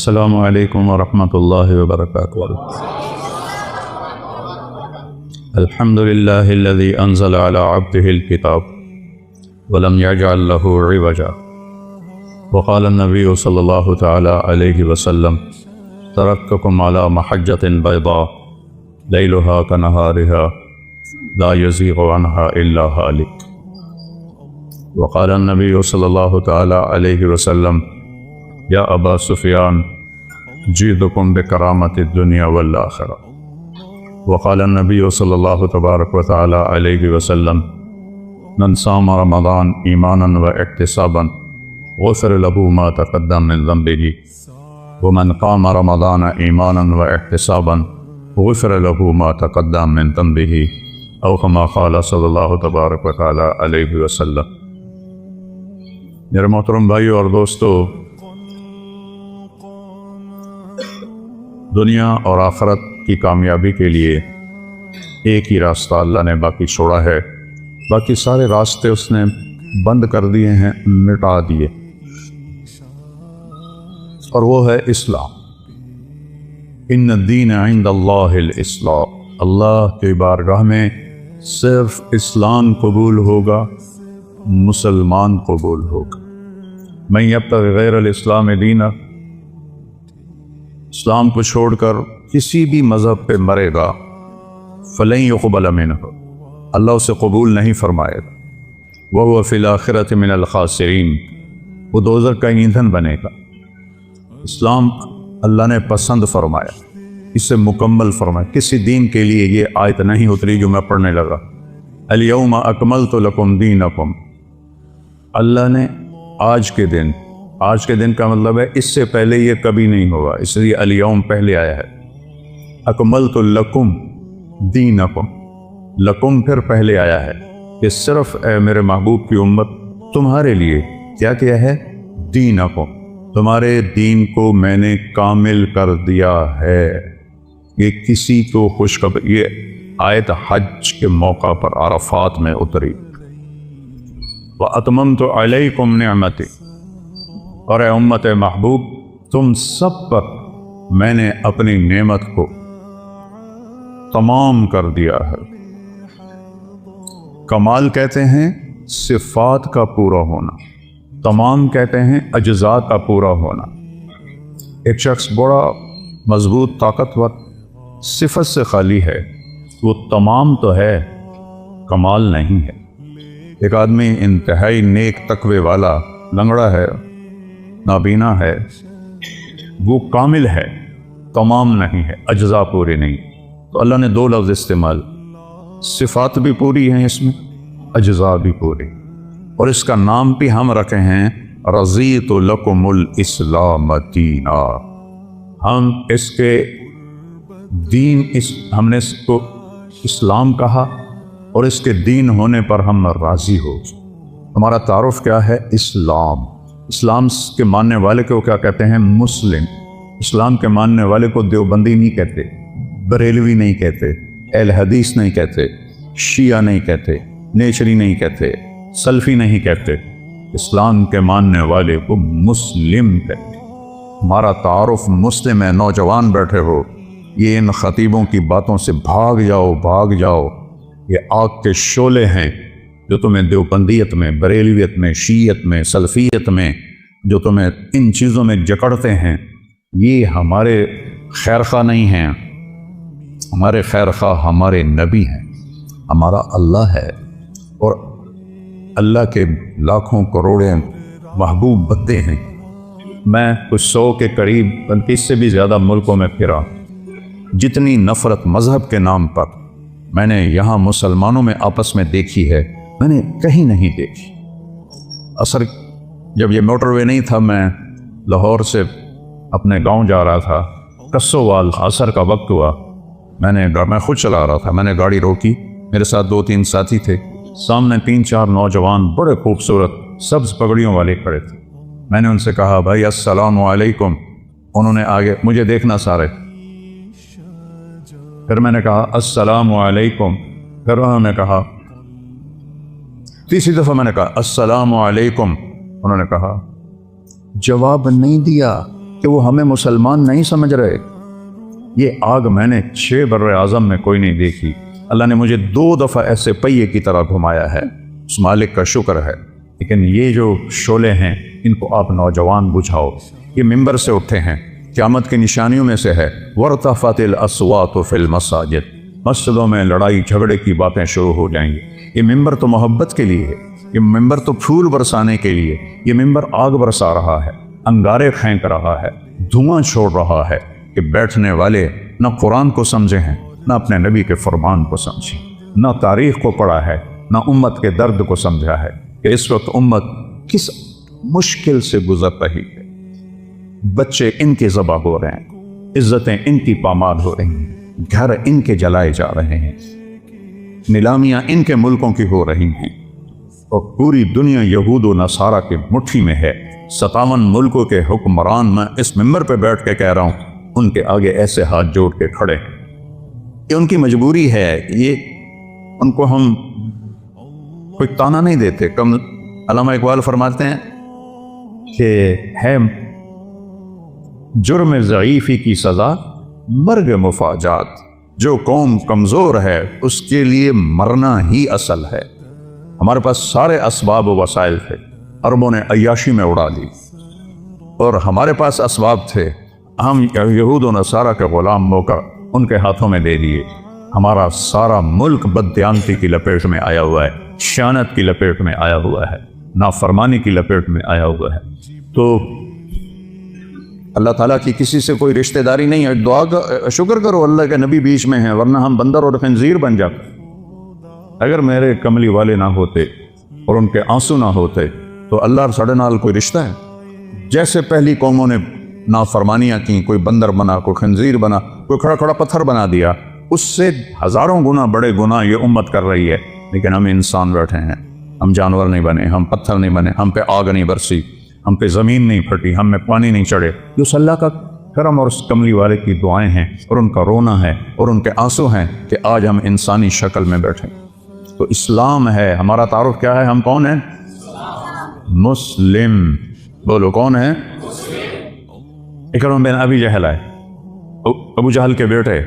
السلام علیکم ورحمۃ اللہ وبرکاتہ۔ الحمد للہ الذی انزل علی عبدہ الکتاب ولم یجعل لہ عوجا، وقال النبی صلی اللہ تعالی علیہ وسلم ترکتکم علی محجۃ بیضاء لیلہا کنہارہا لا یزیغ عنہا الا ہالک، وقال النبی صلی اللہ تعالی علیہ وسلم یا ابا سفیان جئتکم بکرامۃ الدنیا والآخرہ، وقال النبی صلی اللہ تبارک و تعالی علیہ وسلم من صام رمضان ایمانا واحتسابا غفر له ما تقدم من ذنبه ومن قام رمضان ایمانا واحتسابا غفر له ما تقدم من ذنبه او كما قال صلی اللہ تبارک و تعالی علیہ وسلم۔ میرے محترم بھائیو اور دوستو، دنیا اور آخرت کی کامیابی کے لیے ایک ہی راستہ اللہ نے باقی چھوڑا ہے، باقی سارے راستے اس نے بند کر دیے ہیں، مٹا دیے، اور وہ ہے اسلام۔ ان الدین عند اللہ الاسلام، اللہ کی بارگاہ میں صرف اسلام قبول ہوگا، مسلمان قبول ہوگا۔ من یبتغی غیر الاسلام دینا، اسلام کو چھوڑ کر کسی بھی مذہب پہ مرے گا فلن یقبل منہ، اللہ اسے قبول نہیں فرمائے گا۔ وہو فی الآخرۃ من الخاسرین، وہ دوزخ کا ایندھن بنے گا۔ اسلام اللہ نے پسند فرمایا، اسے مکمل فرمایا۔ کسی دین کے لیے یہ آیت نہیں اتری جو میں پڑھنے لگا، الیوم اکملت لکم دینکم، اللہ نے آج کے دن کا مطلب ہے اس سے پہلے یہ کبھی نہیں ہوا، اس لیے الیوم پہلے آیا ہے۔ اکملت لکم دینکم، لکم پھر پہلے آیا ہے، کہ صرف اے میرے محبوب کی امت تمہارے لیے کیا کیا ہے؟ دینکم، تمہارے دین کو میں نے کامل کر دیا ہے۔ یہ کسی کو خوشخبری، یہ آیت حج کے موقع پر عرفات میں اتری۔ وَأَتْمَمْتُ عَلَيْكُمْ نِعْمَتِي، اور اے امت محبوب تم سب پر میں نے اپنی نعمت کو تمام کر دیا ہے۔ کمال کہتے ہیں صفات کا پورا ہونا، تمام کہتے ہیں اجزاء کا پورا ہونا۔ ایک شخص بڑا مضبوط طاقتور صفت سے خالی ہے، وہ تمام تو ہے، کمال نہیں ہے۔ ایک آدمی انتہائی نیک تقوی والا، لنگڑا ہے، نابینا ہے، وہ کامل ہے، تمام نہیں ہے، اجزاء پورے نہیں۔ تو اللہ نے دو لفظ استعمال، صفات بھی پوری ہیں اس میں، اجزاء بھی پوری، اور اس کا نام بھی ہم رکھے ہیں رضیت لکم الاسلام دینا۔ ہم اس کے دین، ہم نے اس کو اسلام کہا، اور اس کے دین ہونے پر ہم راضی ہو۔ ہمارا تعارف کیا ہے؟ اسلام۔ اسلام کے ماننے والے کو کیا کہتے ہیں؟ مسلم۔ اسلام کے ماننے والے کو دیوبندی نہیں کہتے، بریلوی نہیں کہتے، اہل حدیث نہیں کہتے، شیعہ نہیں کہتے، نیچری نہیں کہتے، سلفی نہیں کہتے، اسلام کے ماننے والے کو مسلم کہتے۔ ہمارا تعارف مسلم ہے۔ نوجوان بیٹھے ہو، یہ ان خطیبوں کی باتوں سے بھاگ جاؤ، بھاگ جاؤ، یہ آگ کے شعلے ہیں جو تمہیں دیوبندیت میں، بریلویت میں، شیعت میں، سلفیت میں، جو تمہیں ان چیزوں میں جکڑتے ہیں، یہ ہمارے خیرخواہ نہیں ہیں۔ ہمارے خیرخواہ ہمارے نبی ہیں، ہمارا اللہ ہے، اور اللہ کے لاکھوں کروڑیں محبوب بندے ہیں۔ میں کچھ 100 کے قریب، بلکہ اس سے بھی زیادہ ملکوں میں پھرا، جتنی نفرت مذہب کے نام پر میں نے یہاں مسلمانوں میں آپس میں دیکھی ہے، میں نے کہیں نہیں دیکھی۔ اثر جب یہ موٹر وے نہیں تھا، میں لاہور سے اپنے گاؤں جا رہا تھا، کسووال، عصر کا وقت ہوا، میں خود چلا رہا تھا، میں نے گاڑی روکی، میرے ساتھ 2-3 ساتھی تھے، سامنے 3-4 نوجوان بڑے خوبصورت سبز پگڑیوں والے کھڑے تھے۔ میں نے ان سے کہا بھائی السلام علیکم، انہوں نے آگے مجھے دیکھنا سارے، پھر میں نے کہا السلام علیکم، پھر انہوں نے کہا، تیسری دفعہ میں نے کہا السلام علیکم، انہوں نے کہا، جواب نہیں دیا، کہ وہ ہمیں مسلمان نہیں سمجھ رہے۔ یہ آگ میں نے 6 بر اعظم میں کوئی نہیں دیکھی۔ اللہ نے مجھے 2 دفعہ ایسے پہیے کی طرح گھمایا ہے، اس مالک کا شکر ہے۔ لیکن یہ جو شعلے ہیں ان کو آپ نوجوان بجھاؤ۔ یہ ممبر سے اٹھے ہیں، قیامت کی نشانیوں میں سے ہے وَارْتَفَعَتِ الْأَصْوَاتُ فِي الْمَسَاجِدِ، مسجدوں میں لڑائی جھگڑے کی باتیں شروع ہو جائیں گی۔ یہ ممبر تو محبت کے لیے ہے، یہ ممبر تو پھول برسانے کے لیے، یہ ممبر آگ برسا رہا ہے، انگارے پھینک رہا ہے، دھواں چھوڑ رہا ہے کہ بیٹھنے والے نہ قرآن کو سمجھے ہیں، نہ اپنے نبی کے فرمان کو سمجھے، نہ تاریخ کو پڑھا ہے، نہ امت کے درد کو سمجھا ہے کہ اس وقت امت کس مشکل سے گزر رہی ہے۔ بچے ان کے ذبح ہو رہے ہیں، عزتیں ان کی پامال ہو رہی ہیں، گھر ان کے جلائے جا رہے ہیں، نیلامیاں ان کے ملکوں کی ہو رہی ہیں، اور پوری دنیا یہود و نصارہ کی مٹھی میں ہے۔ 57 ملکوں کے حکمران میں اس ممبر پہ بیٹھ کے کہہ رہا ہوں، ان کے آگے ایسے ہاتھ جوڑ کے کھڑے ہیں۔ یہ ان کی مجبوری ہے، یہ ان کو ہم کوئی تانا نہیں دیتے۔ کم علامہ اقبال فرماتے ہیں کہ ہے جرم ضعیفی کی سزا مرگ مفاجات، جو قوم کمزور ہے اس کے لیے مرنا ہی اصل ہے۔ ہمارے پاس سارے اسباب و وسائل تھے، عربوں نے عیاشی میں اڑا لی، اور ہمارے پاس اسباب تھے، ہم یہود و نصارہ کے غلام ہو کر ان کے ہاتھوں میں دے دیے۔ ہمارا سارا ملک بددیانتی کی لپیٹ میں آیا ہوا ہے، خیانت کی لپیٹ میں آیا ہوا ہے، نافرمانی کی لپیٹ میں آیا ہوا ہے۔ تو اللہ تعالیٰ کی کسی سے کوئی رشتہ داری نہیں ہے۔ دعا کا شکر کرو اللہ کے نبی بیچ میں ہیں، ورنہ ہم بندر اور خنزیر بن جاتے۔ اگر میرے کملی والے نہ ہوتے اور ان کے آنسو نہ ہوتے تو اللہ ساڑھے نال کوئی رشتہ ہے؟ جیسے پہلی قوموں نے نافرمانیاں کی، کوئی بندر بنا، کوئی خنزیر بنا، کوئی کھڑا کھڑا پتھر بنا دیا، اس سے ہزاروں گنا بڑے گناہ یہ امت کر رہی ہے۔ لیکن ہم انسان بیٹھے ہیں، ہم جانور نہیں بنے، ہم پتھر نہیں بنے، ہم پہ آگ نہیں برسی، ہم پہ زمین نہیں پھٹی، ہم میں پانی نہیں چڑھے۔ جو اللہ کا کرم اور اس کملی والے کی دعائیں ہیں، اور ان کا رونا ہے اور ان کے آنسو ہیں کہ آج ہم انسانی شکل میں بیٹھے۔ تو اسلام ہے ہمارا تعارف۔ کیا ہے؟ ہم کون ہیں؟ مسلم۔ بولو کون ہیں؟ اکرم بن ابی جہل ہے، ابو جہل کے بیٹے۔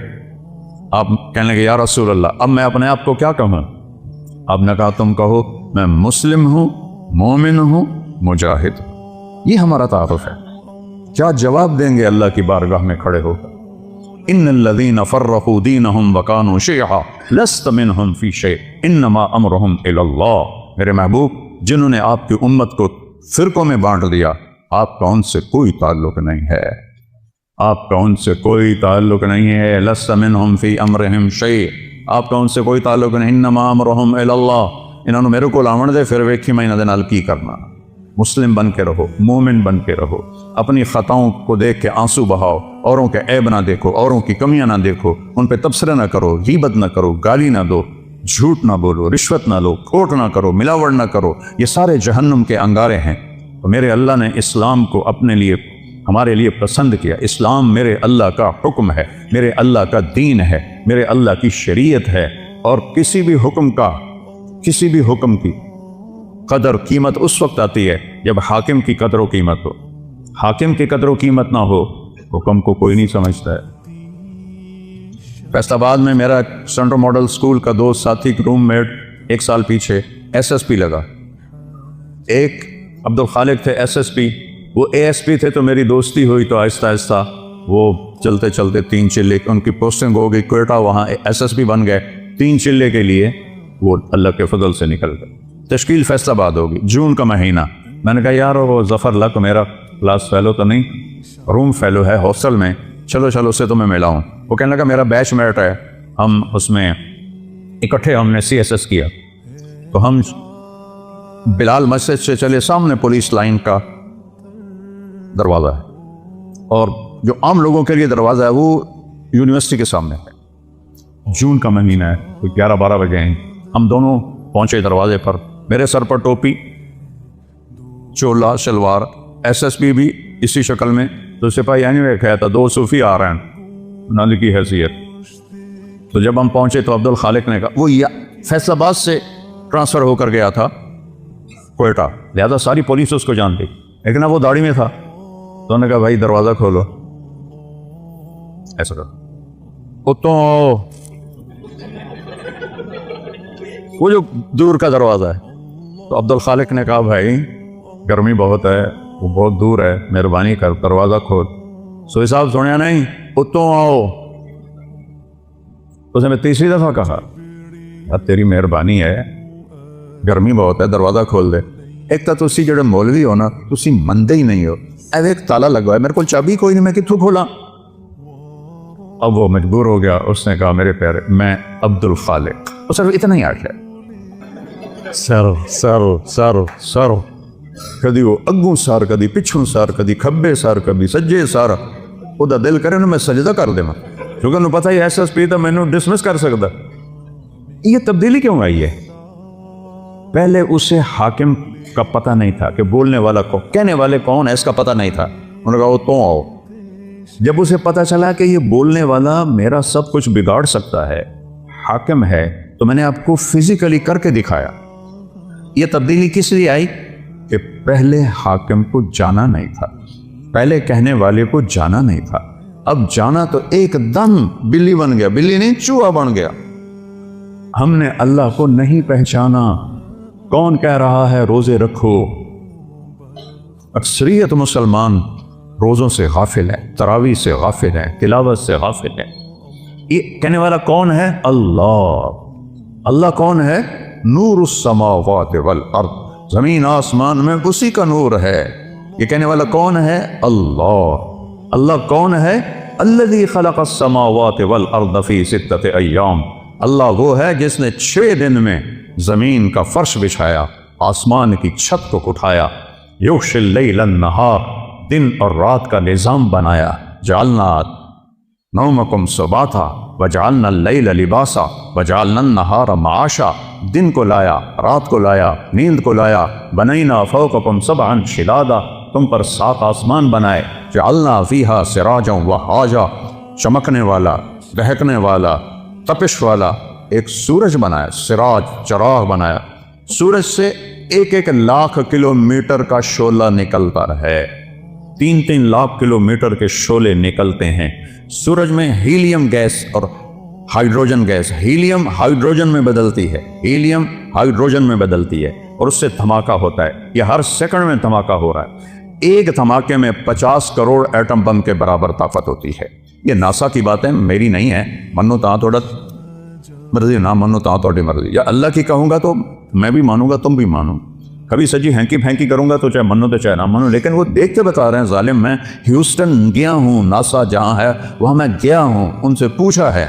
آپ کہنے لگے یا رسول اللہ اب میں اپنے آپ کو کیا کہوں؟ آپ نے کہا تم کہو میں مسلم ہوں، مومن ہوں، مجاہد ہوں۔ یہ ہمارا تعارف ہے۔ کیا جواب دیں گے اللہ کی بارگاہ میں کھڑے ہو کر؟ ان الذین فرقوا دینہم وکانوا شیعا لست منہم فی شیء انما امرہم الی اللہ۔ میرے محبوب، جنہوں نے آپ کی امت کو فرقوں میں بانٹ دیا، آپ کا ان سے کوئی تعلق نہیں ہے، آپ کا ان سے کوئی تعلق نہیں ہے۔ لست منہم فی امرہم شیء، آپ کا ان سے کوئی تعلق نہیں۔ انما امرہم الی اللہ، انہوں نے میرے کو لاون دے، پھر ویکھی میں انہاں دے نال کی کرنا۔ مسلم بن کے رہو، مومن بن کے رہو، اپنی خطاؤں کو دیکھ کے آنسو بہاؤ، اوروں کے عیب نہ دیکھو، اوروں کی کمیاں نہ دیکھو، ان پہ تبصرہ نہ کرو، غیبت نہ کرو، گالی نہ دو، جھوٹ نہ بولو، رشوت نہ لو، کھوٹ نہ کرو، ملاوٹ نہ کرو۔ یہ سارے جہنم کے انگارے ہیں۔ تو میرے اللہ نے اسلام کو اپنے لیے، ہمارے لیے پسند کیا۔ اسلام میرے اللہ کا حکم ہے، میرے اللہ کا دین ہے، میرے اللہ کی شریعت ہے۔ اور کسی بھی حکم کی قدر قیمت اس وقت آتی ہے جب حاکم کی قدر و قیمت ہو۔ حاکم کی قدر و قیمت نہ ہو، حکم کو کوئی نہیں سمجھتا ہے۔ فیصل آباد میں میرا سینٹرل ماڈل سکول کا دوست ساتھی روم میٹ 1 سال پیچھے SSP لگا۔ ایک عبد الخالق تھے SSP، وہ ASP تھے، تو میری دوستی ہوئی تو آہستہ آہستہ وہ چلتے چلتے 3 چلے ان کی پوسٹنگ ہو گئی کوئٹہ، وہاں SSP بن گئے۔ 3 چلے کے لیے وہ اللہ کے فضل سے نکل گئے۔ تشکیل فیصل آباد ہوگی، جون کا مہینہ۔ میں نے کہا یار وہ ظفر لک میرا کلاس فیلو تو نہیں، روم فیلو ہے ہاسٹل میں، چلو اس سے تو میں ملا ہوں۔ وہ کہنے لگا میرا بیچ میٹ ہے، ہم اس میں اکٹھے ہم نے CSS کیا۔ تو ہم بلال مسجد سے چلے، سامنے پولیس لائن کا دروازہ ہے، اور جو عام لوگوں کے لیے دروازہ ہے وہ یونیورسٹی کے سامنے ہے۔ جون کا مہینہ ہے، کوئی 11-12 بجے ہیں، ہم دونوں پہنچے دروازے پر۔ میرے سر پر ٹوپی، چولا شلوار، SSP بھی اسی شکل میں، تو سپاہی میں کہا تھا 2 صوفی آ رہے ہیں نالی کی حیثیت۔ تو جب ہم پہنچے تو عبد الخالق نے کہا، وہ فیصل آباد سے ٹرانسفر ہو کر گیا تھا کوئٹہ، لہذا ساری پولیس اس کو جانتی، لیکن اب وہ داڑھی میں تھا۔ تو انہوں نے کہا بھائی دروازہ کھولو. ایسا کرو تو وہ جو دور کا دروازہ ہے. تو عبد الخالق نے کہا بھائی گرمی بہت ہے, وہ بہت دور ہے, مہربانی کر دروازہ کھول. سوئی صاحب سنیا نہیں, اتوں آؤ. اس نے میں تیسری دفعہ کہا اب تیری مہربانی ہے, گرمی بہت ہے, دروازہ کھول دے. ایک تو تسی جڑے مولوی ہو نا, تسی مندے ہی نہیں ہو. ایک تالا لگوا ہے, میرے کو چابی کوئی نہیں, میں کتوں کھولا. اب وہ مجبور ہو گیا, اس نے کہا میرے پیارے میں عبد الخالق. وہ صرف اتنا ہی آٹھ ہے, سر سر سر سر کدی وہ اگوں سار, کدی پچھوں سار, کدی کھبے سار, کدی سجے سار. وہ دل کرے نا میں سجدہ کر دے, کیونکہ انہوں پتہ ہی ایس ایس پی تو میں ڈسمس کر سکتا. یہ تبدیلی کیوں آئی ہے؟ پہلے اسے حاکم کا پتہ نہیں تھا کہ بولنے والا کو, کہنے والے کون ہے اس کا پتہ نہیں تھا. انہوں نے کہا وہ تو آؤ. جب اسے پتہ چلا کہ یہ بولنے والا میرا سب کچھ بگاڑ سکتا ہے, حاکم ہے, تو میں نے آپ کو فزیکلی کر کے دکھایا. یہ تبدیلی کس لیے آئی کہ پہلے حاکم کو جانا نہیں تھا, پہلے کہنے والے کو جانا نہیں تھا. اب جانا تو ایک دم بلی بن گیا, بلی نہیں چوہا بن گیا. ہم نے اللہ کو نہیں پہچانا. کون کہہ رہا ہے روزے رکھو؟ اکثریت مسلمان روزوں سے غافل ہے, تراویح سے غافل ہے, تلاوت سے غافل ہے. یہ کہنے والا کون ہے؟ اللہ. اللہ کون ہے؟ نور السماوات والارض, زمین آسمان میں اسی کا نور ہے. یہ کہنے والا کون ہے؟ اللہ. اللہ کون ہے؟ الذی خلق السماوات والارض فی 6 ایام. اللہ وہ ہے جس نے 6 دن میں زمین کا فرش بچھایا, آسمان کی چھت کو اٹھایا. یغشی اللیل النہار, دن اور رات کا نظام بنایا. جعلنا نومکم سباتا وجعلنا اللیل لباسا وجعلنا النہار معاشا. دن کو لایا, رات کو لایا, نیند کو لایا. بنینا فوقکم سبعا شدادا, تم پر 7 آسمان بنائے. جعلنا فیہا سراجا وہاجا, چمکنے والا, دہکنے والا, تپش والا ایک سورج بنایا. سراج چراغ بنایا. سورج سے 1 لاکھ کلومیٹر کا شعلہ نکلتا ہے. 3 لاکھ کلومیٹر کے شعلے نکلتے ہیں. سورج میں ہیلیم گیس اور ہائیڈروجن گیس, ہیلیم ہائیڈروجن میں بدلتی ہے, ہیلیم ہائیڈروجن میں بدلتی ہے, اور اس سے دھماکہ ہوتا ہے. یہ ہر سیکنڈ میں دھماکہ ہو رہا ہے. ایک دھماکے میں 50 کروڑ ایٹم بم کے برابر طاقت ہوتی ہے. یہ ناسا کی باتیں میری نہیں ہے. منو تاں توڑا مرضی, نہ منو تاں توڑی مرضی. یا اللہ کی کہوں گا تو میں بھی مانوں گا, تم بھی مانو. کبھی سجی ہینکی پھینکی کروں گا تو چاہے منو تو چاہے نہ منو. لیکن وہ دیکھ کے بتا رہے ہیں ظالم. میں ہیوسٹن گیا ہوں, ناسا جہاں ہے وہاں میں گیا ہوں, ان سے پوچھا ہے.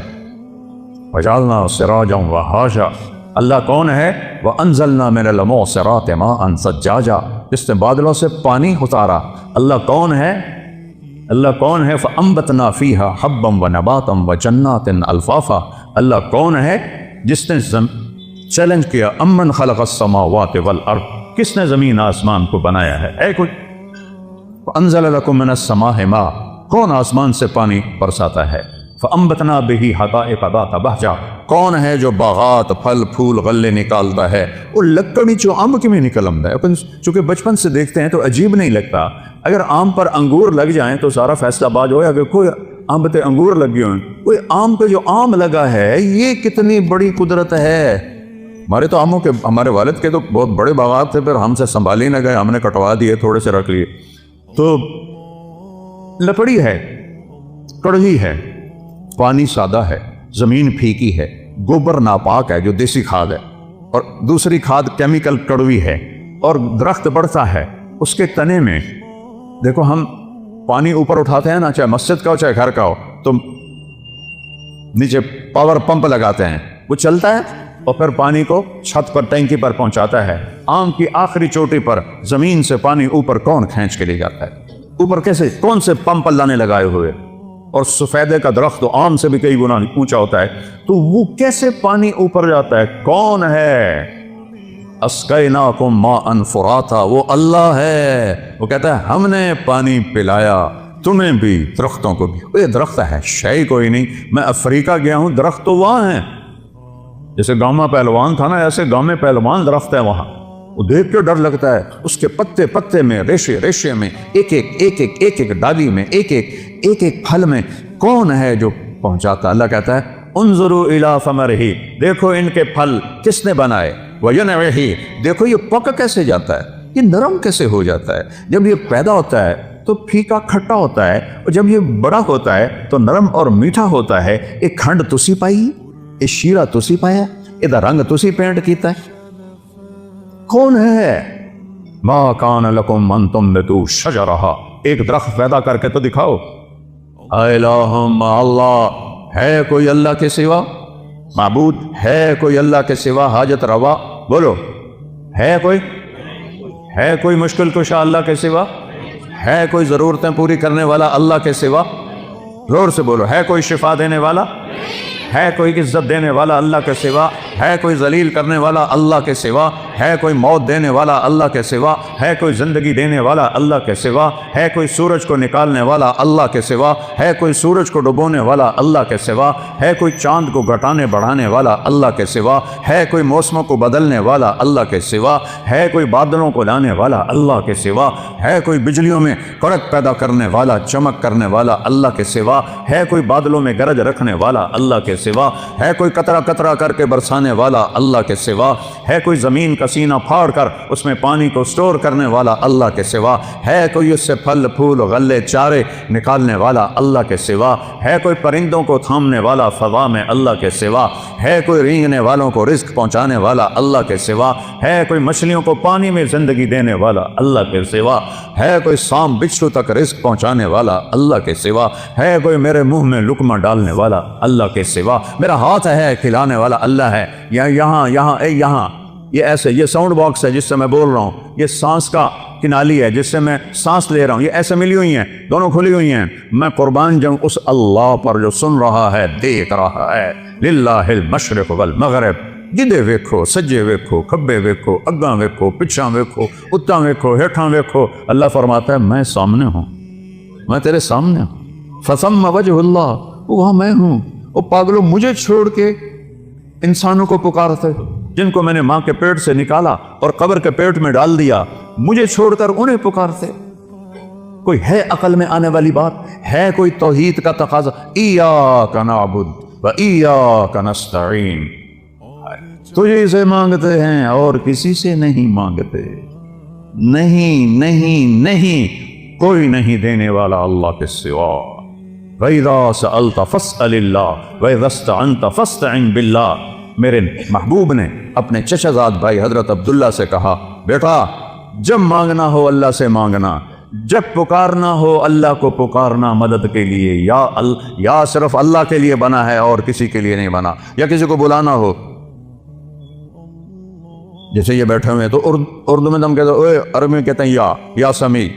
وجعلنا سراجا وہاجا. اللہ کون ہے؟ وانزلنا من المعصرات ماء ثجاجا, جس نے بادلوں سے پانی اتارا. اللہ کون ہے؟ اللہ کون ہے؟ فانبتنا فیہا حبا ونباتا وجنات الفافا. اللہ کون ہے جس نے چیلنج کیا امن خلق السماوات والارض, کس نے زمین آسمان کو بنایا ہے؟ اے کوئی. انزل لکم من السماء ماء, کون آسمان سے پانی برساتا ہے؟ فانبتنا بہ حدائق ذات بہجہ, کون ہے جو باغات پھل پھول غلے نکالتا ہے؟ وہ لکڑی جو آم کی میں نکل آمدا ہے. چونکہ بچپن سے دیکھتے ہیں تو عجیب نہیں لگتا. اگر آم پر انگور لگ جائیں تو سارا فیصلہ باز ہو. اگر کوئی آم پہ انگور لگے ہوئے, کوئی آم پہ جو آم لگا ہے, یہ کتنی بڑی قدرت ہے. ہمارے تو آموں کے, ہمارے والد کے تو بہت بڑے باغات تھے, پھر ہم سے سنبھال ہی نہ گئے, ہم نے کٹوا دیے, تھوڑے سے رکھ لیے. تو لکڑی ہے, کڑوی ہے, پانی سادہ ہے, زمین پھیکی ہے, گوبر ناپاک ہے جو دیسی کھاد ہے, اور دوسری کھاد کیمیکل کڑوی ہے. اور درخت بڑھتا ہے, اس کے تنے میں دیکھو, ہم پانی اوپر اٹھاتے ہیں نا, چاہے مسجد کا ہو چاہے گھر کا ہو, تو نیچے پاور پمپ لگاتے ہیں, وہ چلتا ہے اور پھر پانی کو چھت پر ٹینکی پر پہنچاتا ہے. آم کی آخری چوٹی پر زمین سے پانی اوپر کون کھینچ کے لے جاتا ہے؟ اوپر کیسے, کون سے پمپ اللہ نے لگائے ہوئے؟ اور سفیدے کا درخت تو آم سے بھی کئی گنا اونچا ہوتا ہے, تو وہ کیسے پانی اوپر جاتا ہے؟ کون ہے؟ اسقیناکم ماء فراتا, وہ اللہ ہے. وہ کہتا ہے ہم نے پانی پلایا تمہیں بھی, درختوں کو بھی. یہ درخت ہے, شے کوئی نہیں. میں افریقہ گیا ہوں, درخت تو وہاں ہیں. جیسے گاؤں میں پہلوان تھا نا, ایسے گاؤں میں پہلوان درخت ہے وہاں. وہ دیکھ کے ڈر لگتا ہے، اس کے پتے پتے میں، ریشے ریشے میں، ایک ایک ڈالی میں، ایک ایک پھل میں کون ہے جو پہنچاتا؟ اللہ کہتا ہے انظروا الی ثمرہ، دیکھو ان کے پھل کس نے بنائے، وینعہ، دیکھو یہ پک کیسے جاتا ہے، یہ نرم کیسے ہو جاتا ہے، جب یہ پیدا ہوتا ہے تو پھیکا کھٹا ہوتا ہے، اور جب یہ بڑا ہوتا ہے تو نرم اور میٹھا ہوتا ہے۔ ایک کھنڈ تسی پائی، ایک شیرہ تسی پایا، ادھر رنگ تسی پینٹ کیتا ہے، کون ہے؟ ما کان لکم ان تنبتوا شجرہا، ایک درخت پیدا کر کے تو دکھاؤ۔ الہ مع اللہ، ہے کوئی اللہ کے سوا معبود؟ ہے کوئی اللہ کے سوا حاجت روا؟ بولو، ہے کوئی مشکل کشا اللہ کے سوا؟ ہے کوئی ضرورتیں پوری کرنے والا اللہ کے سوا؟ زور سے بولو، ہے کوئی شفا دینے والا؟ ہے کوئی عزت دینے والا اللہ کے سوا؟ ہے کوئی ذلیل کرنے والا اللہ کے سوا؟ ہے کوئی موت دینے والا اللہ کے سوا؟ ہے کوئی زندگی دینے والا اللہ کے سوا؟ ہے کوئی سورج کو نکالنے والا اللہ کے سوا؟ ہے کوئی سورج کو ڈبونے والا اللہ کے سوا؟ ہے کوئی چاند کو گھٹانے بڑھانے والا اللہ کے سوا؟ ہے کوئی موسموں کو بدلنے والا اللہ کے سوا؟ ہے کوئی بادلوں کو لانے والا اللہ کے سوا؟ ہے کوئی بجلیوں میں کڑک پیدا کرنے والا، چمک کرنے والا اللہ کے سوا؟ ہے کوئی بادلوں میں گرج رکھنے والا اللہ کے سوا؟ ہے کوئی قطرہ قطرہ کر کے برسانے والا اللہ کے سوا؟ ہے کوئی زمین کا سینہ پھاڑ کر اس میں پانی کو سٹور کرنے والا اللہ کے سوا؟ ہے کوئی اس سے پھل پھول غلے چارے نکالنے والا اللہ کے سوا؟ ہے کوئی پرندوں کو تھامنے والا فضا میں اللہ کے سوا؟ ہے کوئی رینگنے والوں کو رزق پہنچانے والا اللہ کے سوا؟ ہے کوئی مچھلیوں کو پانی میں زندگی دینے والا اللہ کے سوا؟ ہے کوئی سام بچھو تک رزق پہنچانے والا اللہ کے سوا؟ ہے کوئی میرے منہ میں لقمہ ڈالنے والا اللہ کے سوا؟ میرا ہاتھ ہے کھلانے والا اللہ ہے، یہاں یہ ایسے، یہ ساؤنڈ باکس ہے جس سے میں بول رہا ہوں، یہ سانس کا کنالی ہے جس سے میں سانس لے رہا ہوں، یہ ایسے ملی ہوئی ہیں، دونوں کھلی ہوئی ہیں، میں قربان جاؤں اس اللہ پر جو سن رہا ہے، دیکھ رہا ہے۔ للہ المشرق والمغرب، جدے ویکھو، سجے ویکھو، کھبے ویکھو، اگاں ویکھو، پچھاں ویکھو، اتاں ویکھو، ہیٹھاں ویکھو، اللہ فرماتا ہے میں سامنے ہوں، میں تیرے سامنے ہوں۔ فثم وجہ اللہ، وہاں میں ہوں۔ وہ پاگلوں، مجھے چھوڑ کے انسانوں کو پکارتے جن کو میں نے ماں کے پیٹ سے نکالا اور قبر کے پیٹ میں ڈال دیا، مجھے چھوڑ کر انہیں پکارتے۔ کوئی ہے عقل میں آنے والی بات؟ ہے کوئی توحید کا تقاضا؟ ایاک نعبد و ایاک نستعین، تجھے سے مانگتے ہیں اور کسی سے نہیں مانگتے۔ نہیں، کوئی نہیں دینے والا اللہ کے سوا۔ وَإِذَا سَأَلْتَ فَاسْأَلِ اللَّهَ وَإِذَا اسْتَعَنْتَ فَاسْتَعِنْ بِاللَّهِ۔ میرے محبوب نے اپنے چچا زاد بھائی حضرت عبداللہ سے کہا، بیٹا جب مانگنا ہو اللہ سے مانگنا، جب پکارنا ہو اللہ کو پکارنا مدد کے لیے، یا صرف اللہ کے لیے بنا ہے اور کسی کے لیے نہیں بنا، یا کسی کو بلانا ہو، جیسے یہ بیٹھے ہوئے تو اردو میں ہم کہتے ہیں، عربی میں کہتے ہیں یا سمیع،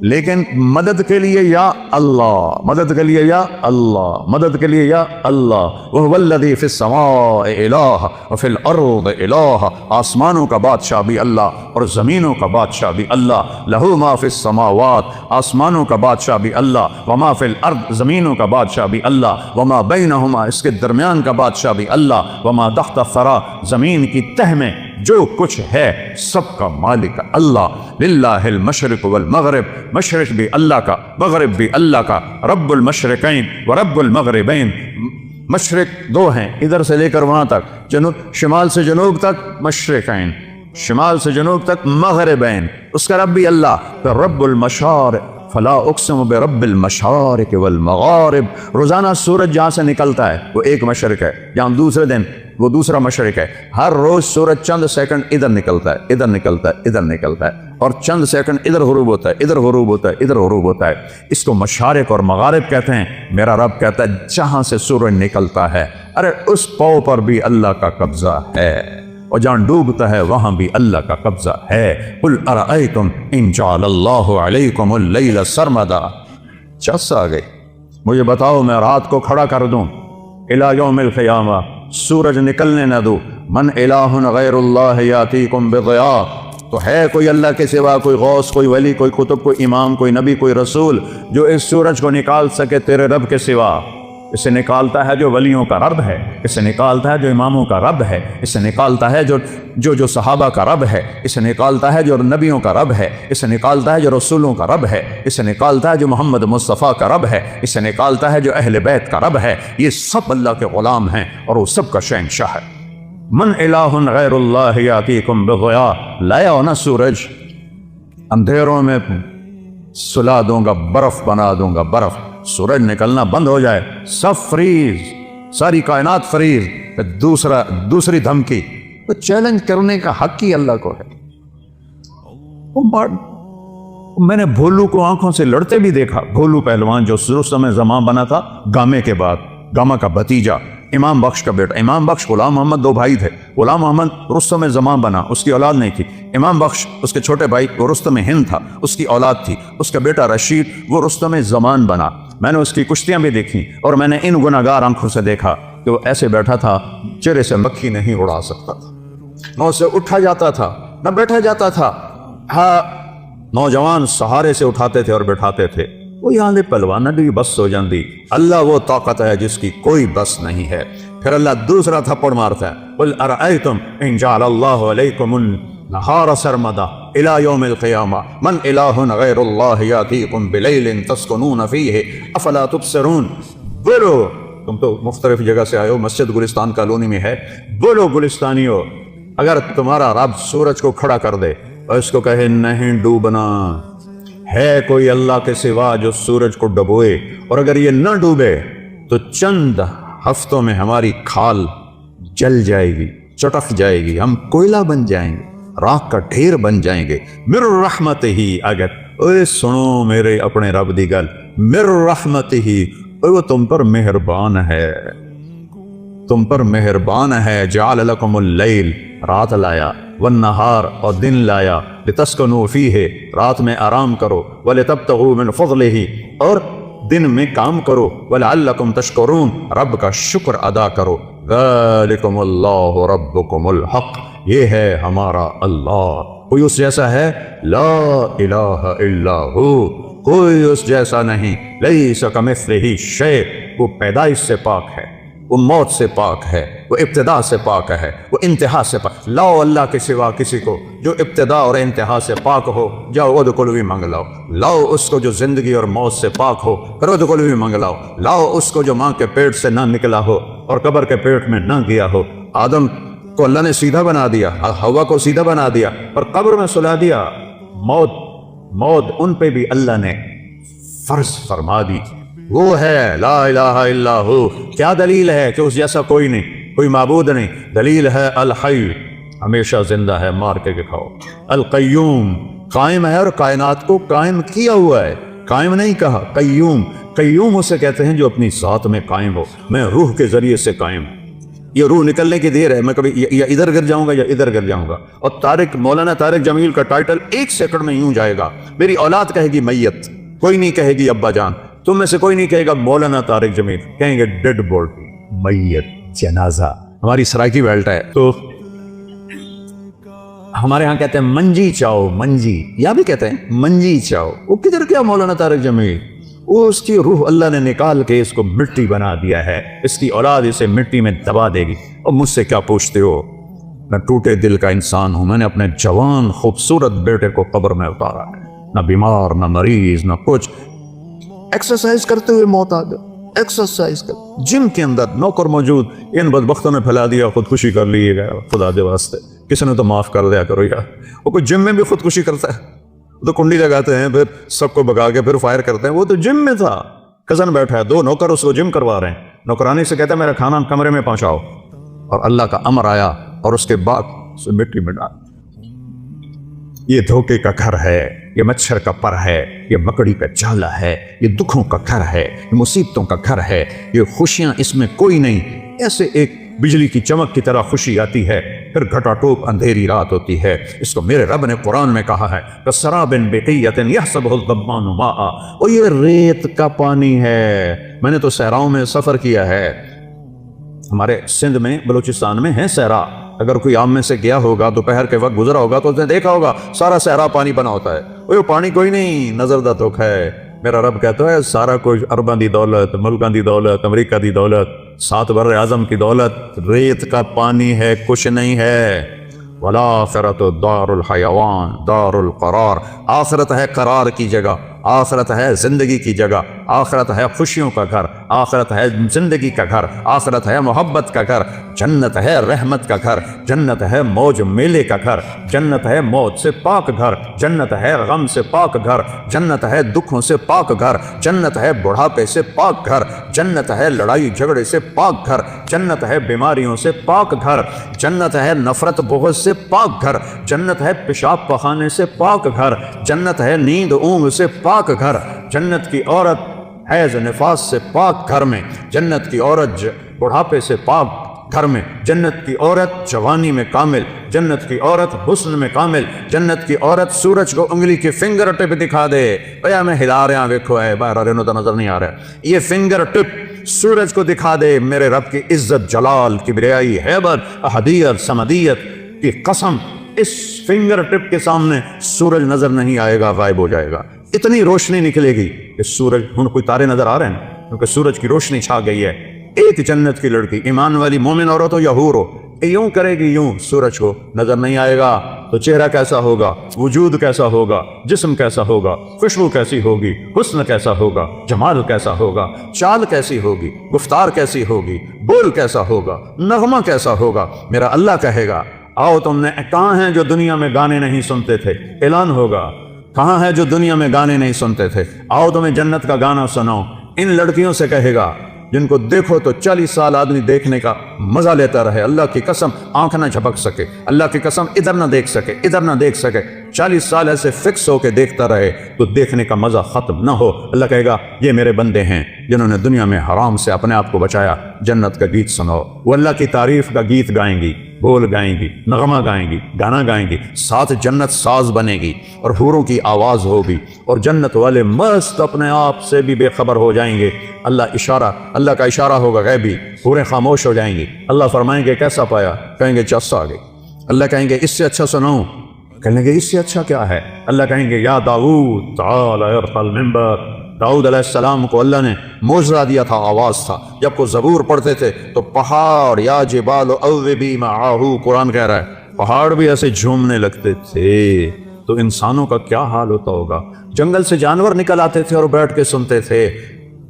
لیکن مدد کے لیے یا اللہ، مدد کے لیے یا اللہ، مدد کے لیے یا اللہ۔ وَهُوَ الَّذِي فِي السَّمَاءِ إِلَٰهٌ وَفِي الْأَرْضِ إِلَٰهٌ، آسمانوں کا بادشاہ بھی اللہ اور زمینوں کا بادشاہ بھی اللہ۔ لَهُ مَا فِي السَّمَاوَاتِ، آسمانوں کا بادشاہ بھی اللہ، وَمَا فِي الْأَرْضِ، زمینوں کا بادشاہ بھی اللہ، وَمَا بَيْنَهُمَا، اس کے درمیان کا بادشاہ بھی اللہ، وَمَا تَحْتَ الثَّرَىٰ، زمین کی تہ میں جو کچھ ہے سب کا مالک اللہ۔ للہ المشرق والمغرب، مشرق بھی اللہ کا، مغرب بھی اللہ کا۔ رب المشرقین و رب المغربین، مشرق دو ہیں، ادھر سے لے کر وہاں تک، شمال سے جنوب تک مشرقین، شمال سے جنوب تک مغربین، اس کا رب بھی اللہ۔ پھر رب المشارق، فلا اقسم برب المشارق والمغارب، روزانہ سورج جہاں سے نکلتا ہے وہ ایک مشرق ہے، جہاں دوسرے دن وہ دوسرا مشرق ہے۔ ہر روز سورج چند سیکنڈ ادھر نکلتا ہے، ادھر نکلتا ہے، ادھر نکلتا ہے، اور چند سیکنڈ ادھر غروب ہوتا ہے، ادھر غروب ہوتا ہے، ادھر غروب ہوتا ہے۔ اس کو مشارق اور مغارب کہتے ہیں۔ میرا رب کہتا ہے جہاں سے سورج نکلتا ہے، ارے اس پاؤں پر بھی اللہ کا قبضہ ہے، اور جہاں ڈوبتا ہے وہاں بھی اللہ کا قبضہ ہے۔ قل ارأیتم ان جعل اللہ علیکم اللیل سرمدا، چس آ گئی، مجھے بتاؤ میں رات کو کھڑا کر دوں الی یوم القیامہ، سورج نکلنے نہ دوں، من الہ غیر اللہ یاتیکم بضیاء، تو ہے کوئی اللہ کے سوا، کوئی غوث، کوئی ولی، کوئی قطب، کوئی امام، کوئی نبی، کوئی رسول جو اس سورج کو نکال سکے تیرے رب کے سوا؟ اسے نکالتا ہے جو ولیوں کا رب ہے، اسے نکالتا ہے جو اماموں کا رب ہے، اسے نکالتا ہے جو صحابہ کا رب ہے، اسے نکالتا ہے جو نبیوں کا رب ہے، اسے نکالتا ہے جو رسولوں کا رب ہے، اسے نکالتا ہے جو محمد مصطفیٰ کا رب ہے، اسے نکالتا ہے جو اہل بیت کا رب ہے۔ یہ سب اللہ کے غلام ہیں اور وہ سب کا شہنشاہ ہے۔ من الہ غیر اللہ یاتیکم بضیاء، لایا ہو نا سورج، اندھیروں میں سلا دوں گا، برف بنا دوں گا، برف، سورج نکلنا بند ہو جائے، سب فریز، ساری کائنات فریز، دوسری دھمکی، تو چیلنج کرنے کا حق ہی اللہ کو ہے۔ میں نے بھولو کو آنکھوں سے لڑتے بھی دیکھا، بھولو پہلوان جو رستم زمان بنا تھا گامے کے بعد، گاما کا بھتیجا، امام بخش کا بیٹا، امام بخش غلام محمد دو بھائی تھے، غلام محمد رستم زمان بنا، اس کی اولاد نہیں تھی، امام بخش اس کے چھوٹے بھائی وہ رستم ہند تھا، اس کی اولاد تھی، اس کا بیٹا رشید وہ رستم زمان بنا۔ میں نے اس کی کشتیاں بھی دیکھی اور میں نے ان گناہگار آنکھوں سے دیکھا کہ وہ ایسے بیٹھا تھا چہرے سے مکھی نہیں اڑا سکتا تھا، نہ اسے اٹھا جاتا تھا نہ بیٹھا جاتا تھا۔ ہاں، نوجوان سہارے سے اٹھاتے تھے اور بیٹھاتے تھے، وہ یہاں لے پلوانا بھی بس ہو جاندی۔ اللہ وہ طاقت ہے جس کی کوئی بس نہیں ہے۔ پھر اللہ دوسرا تھپڑ مارتا ہے، قل ارأیتم ان جعل اللہ علیکم النہار سرمدا الی یوم القیامہ من الہ غیر اللہ یاتیکم بلیل تسکنون فیہ افلا تبصرون۔ بولو، تم تو مختلف جگہ سے آئے ہو، مسجد گلستان کالونی میں ہے، بولو گلستانیو، اگر تمہارا رب سورج کو کھڑا کر دے اور اس کو کہے نہیں ڈوبنا، ہے کوئی اللہ کے سوا جو سورج کو ڈبوئے، اور اگر یہ نہ ڈوبے تو چند ہفتوں میں ہماری کھال جل جائے گی، چٹک جائے گی، ہم کوئلہ بن جائیں گے، راکھ کا ڈھیر بن جائیں گے۔ مر رحمت ہی، اگر اے سنو میرے اپنے رب دی گل، مر رحمت ہی، وہ تم پر مہربان ہے، تم پر مہربان ہے۔ جعل لکم اللیل، رات لایا، والنہار، اور دن لایا، لتسکنوا فیہ، رات میں آرام کرو، ولتبتغوا من فضلہ، اور دن میں کام کرو، ولعلکم تشکرون، رب کا شکر ادا کرو۔ ذالکم اللہ ربکم الحق، یہ ہے ہمارا اللہ، کوئی اس جیسا ہے؟ لا الہ الا ہو، کوئی اس جیسا نہیں۔ لیس کمثلہ شیء، وہ پیدائش سے پاک ہے، وہ موت سے پاک ہے، وہ ابتدا سے پاک ہے، وہ انتہا سے پاک۔ لاؤ اللہ کے سوا کسی کو جو ابتدا اور انتہا سے پاک ہو، جاؤ ادخلوا مانگ لاؤ۔ لاؤ اس کو جو زندگی اور موت سے پاک ہو، پھر ادخلوا مانگ لاؤ۔ لاؤ اس کو جو ماں کے پیٹ سے نہ نکلا ہو اور قبر کے پیٹ میں نہ گیا ہو۔ آدم کو اللہ نے سیدھا بنا دیا، حوا کو سیدھا بنا دیا اور قبر میں سلا دیا۔ موت ان پہ بھی اللہ نے فرض فرما دی۔ وہ ہے لا الہ الا ہو۔ کیا دلیل ہے کہ اس جیسا کوئی نہیں، کوئی معبود نہیں؟ دلیل ہے الحی، ہمیشہ زندہ ہے، مار کے کھاؤ۔ القیوم، قائم ہے اور کائنات کو قائم کیا ہوا ہے، قائم نہیں کہا، قیوم۔ قیوم اسے کہتے ہیں جو اپنی ذات میں قائم ہو، میں روح کے ذریعے سے قائم ہوں، یہ روح نکلنے کی دیر ہے، میں کبھی یا ادھر گر جاؤں گا یا ادھر گر جاؤں گا۔ اور مولانا طارق جمیل کا ٹائٹل 1 سیکنڈ میں یوں جائے گا، میری اولاد کہے گی میت، کوئی نہیں کہے گی ابا جان، تم میں سے کوئی نہیں کہے گا مولانا طارق جمیل، کہیں گے ڈیڈ باڈی، میت، جنازہ۔ ہماری سرائکی بیلٹ ہے تو ہمارے ہاں کہتے ہیں منجی چاؤ، منجی، یا بھی کہتے ہیں منجی چاؤ۔ وہ کدھر کیا مولانا طارق جمیل؟ وہ اس کی روح اللہ نے نکال کے اس کو مٹی بنا دیا ہے، اس کی اولاد اسے مٹی میں دبا دے گی۔ اور مجھ سے کیا پوچھتے ہو؟ میں ٹوٹے دل کا انسان ہوں، میں نے اپنے جوان خوبصورت بیٹے کو قبر میں اتارا ہے، نہ بیمار نہ مریض نہ کچھ، ایکسرسائز کرتے ہوئے موت آ گئی۔ ایکسرسائز کر، جم کے اندر نوکر موجود، ان بدبختوں نے پھیلا دیا خودکشی کر لیے گا، خدا دے واسطے کسی نے تو معاف کر دیا کرو یار۔ وہ کوئی جم میں بھی خودکشی کرتا ہے، تو کنڈی لگاتے ہیں پھر سب کو بگا کے پھر فائر کرتے ہیں۔ وہ تو جم میں تھا، کزن بیٹھا ہے، 2 نوکر اس کو جم کروا رہے ہیں، نوکرانی سے کہتا ہے میرا کھانا کمرے میں پہنچاؤ، اور اللہ کا امر آیا اور اس کے بعد اسے مٹی میں ڈال۔ یہ دھوکے کا گھر ہے، یہ مچھر کا پر ہے، یہ مکڑی کا جالا ہے، یہ دکھوں کا گھر ہے، یہ مصیبتوں کا گھر ہے، یہ خوشیاں اس میں کوئی نہیں۔ ایسے ایک بجلی کی چمک کی طرح خوشی آتی ہے، پھر گھٹا ٹوپ اندھیری رات ہوتی ہے۔ اس کو میرے رب نے قرآن میں کہا ہے کسراب بقیۃ یحسبہ الظمآن ماء، اور یہ ریت کا پانی ہے۔ میں نے تو صحراؤں میں سفر کیا ہے، ہمارے سندھ میں بلوچستان میں ہے صحرا، اگر کوئی عام میں سے گیا ہوگا دوپہر کے وقت گزرا ہوگا تو اس نے دیکھا ہوگا سارا صحرا پانی بنا ہوتا ہے، وہ پانی کوئی نہیں، نظر دا دکھ ہے، میرا رب کہتا ہے سارا کچھ ارباں دی دولت، ملکاں دی دولت، امریکہ دی دولت، 7 بر اعظم کی دولت ریت کا پانی ہے، کچھ نہیں ہے۔ والآخرۃ دار الحیوان دار القرار، آخرت ہے قرار کی جگہ، آخرت ہے زندگی کی جگہ، آخرت ہے خوشیوں کا گھر، آخرت ہے زندگی کا گھر، آخرت ہے محبت کا گھر، جنت ہے رحمت کا گھر، جنت ہے موج میلے کا گھر، جنت ہے موت سے پاک گھر، جنت ہے غم سے پاک گھر، جنت ہے دکھوں سے پاک گھر، جنت ہے بڑھاپے سے پاک گھر، جنت ہے لڑائی جھگڑے سے پاک گھر، جنت ہے بیماریوں سے پاک گھر، جنت ہے نفرت بغض سے پاک گھر، جنت ہے پیشاب پخانے سے پاک گھر، جنت ہے نیند اونگ سے پاک گھر، جنت کی عورت حیض نفاس سے پاک گھر میں، جنت کی عورت بڑھاپے سے پاک گھر میں، جنت کی عورت جوانی میں کامل، جنت کی عورت حسن میں کامل، جنت کی عورت سورج کو انگلی کی فنگر ٹپ دکھا دے، بھیا میں ہلا رہا ویکھو ہے باہر رہنو تو نظر نہیں آ رہا ہے، یہ فنگر ٹپ سورج کو دکھا دے، میرے رب کی عزت جلال کبریائی حیبت احدیت سمدیت کی قسم، اس فنگر ٹپ کے سامنے سورج نظر نہیں آئے گا، غائب ہو جائے گا، اتنی روشنی نکلے گی کہ سورج، ہن کوئی تارے نظر آ رہے ہیں کیونکہ سورج کی روشنی چھا گئی ہے۔ ایک جنت کی لڑکی ایمان والی مومن عورت ہو یا حور ہو، یوں کرے گی، یوں سورج کو نظر نہیں آئے گا تو چہرہ کیسا ہوگا، وجود کیسا ہوگا، جسم کیسا ہوگا، خوشبو کیسی ہوگی، حسن کیسا ہوگا، جمال کیسا ہوگا، چال کیسی ہوگی، گفتار کیسی ہوگی، بول کیسا ہوگا، نغمہ کیسا ہوگا۔ میرا اللہ کہے گا آؤ تم نے، کہاں ہیں جو دنیا میں گانے نہیں سنتے تھے، اعلان ہوگا، کہاں ہے جو دنیا میں گانے نہیں سنتے تھے، آؤ تمہیں جنت کا گانا سناؤ۔ ان لڑکیوں سے کہے گا جن کو دیکھو تو 40 سال آدمی دیکھنے کا مزہ لیتا رہے، اللہ کی قسم آنکھ نہ جھپک سکے، اللہ کی قسم ادھر نہ دیکھ سکے، ادھر نہ دیکھ سکے، 40 سال ایسے فکس ہو کے دیکھتا رہے تو دیکھنے کا مزہ ختم نہ ہو۔ اللہ کہے گا یہ میرے بندے ہیں جنہوں نے دنیا میں حرام سے اپنے آپ کو بچایا، جنت کا گیت سناؤ۔ وہ اللہ کی تعریف کا گیت گائیں گی، بول گائیں گی، نغمہ گائیں گی، گانا گائیں گی، ساتھ جنت ساز بنے گی اور حوروں کی آواز ہوگی، اور جنت والے مست اپنے آپ سے بھی بے خبر ہو جائیں گے۔ اللہ کا اشارہ ہوگا غیبی، حوریں خاموش ہو جائیں گی۔ اللہ فرمائیں گے کیسا پایا؟ کہیں گے چس آ گئی۔ اللہ کہیں گے اس سے اچھا سناؤں؟ کہیں گے اس سے اچھا کیا ہے؟ اللہ کہیں گے یا داؤد تعال ارفع المنبر۔ داؤد علیہ السلام کو اللہ نے معجزہ دیا تھا، آواز تھا، جب کو زبور پڑھتے تھے تو پہاڑ یا جبال اوبی معاہ، قرآن کہہ رہا ہے پہاڑ بھی ایسے جھومنے لگتے تھے، تو انسانوں کا کیا حال ہوتا ہوگا؟ جنگل سے جانور نکل آتے تھے اور بیٹھ کے سنتے تھے،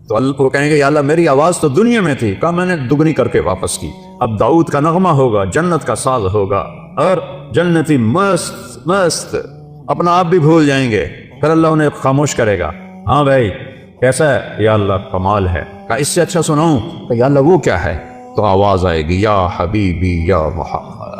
تو اللہ کو کہیں گے یا اللہ میری آواز تو دنیا میں تھی، کہا میں نے دگنی کر کے واپس کی۔ اب داؤد کا نغمہ ہوگا، جنت کا ساز ہوگا، اور جنتی مست مست اپنا آپ بھی بھول جائیں گے۔ پھر اللہ انہیں خاموش کرے گا، ہاں بھائی کیسا ہے؟ یا اللہ کمال ہے۔ کہا اس سے اچھا سناؤں؟ کہ یا اللہ وہ کیا ہے؟ تو آواز آئے گی یا حبیبی یا محمد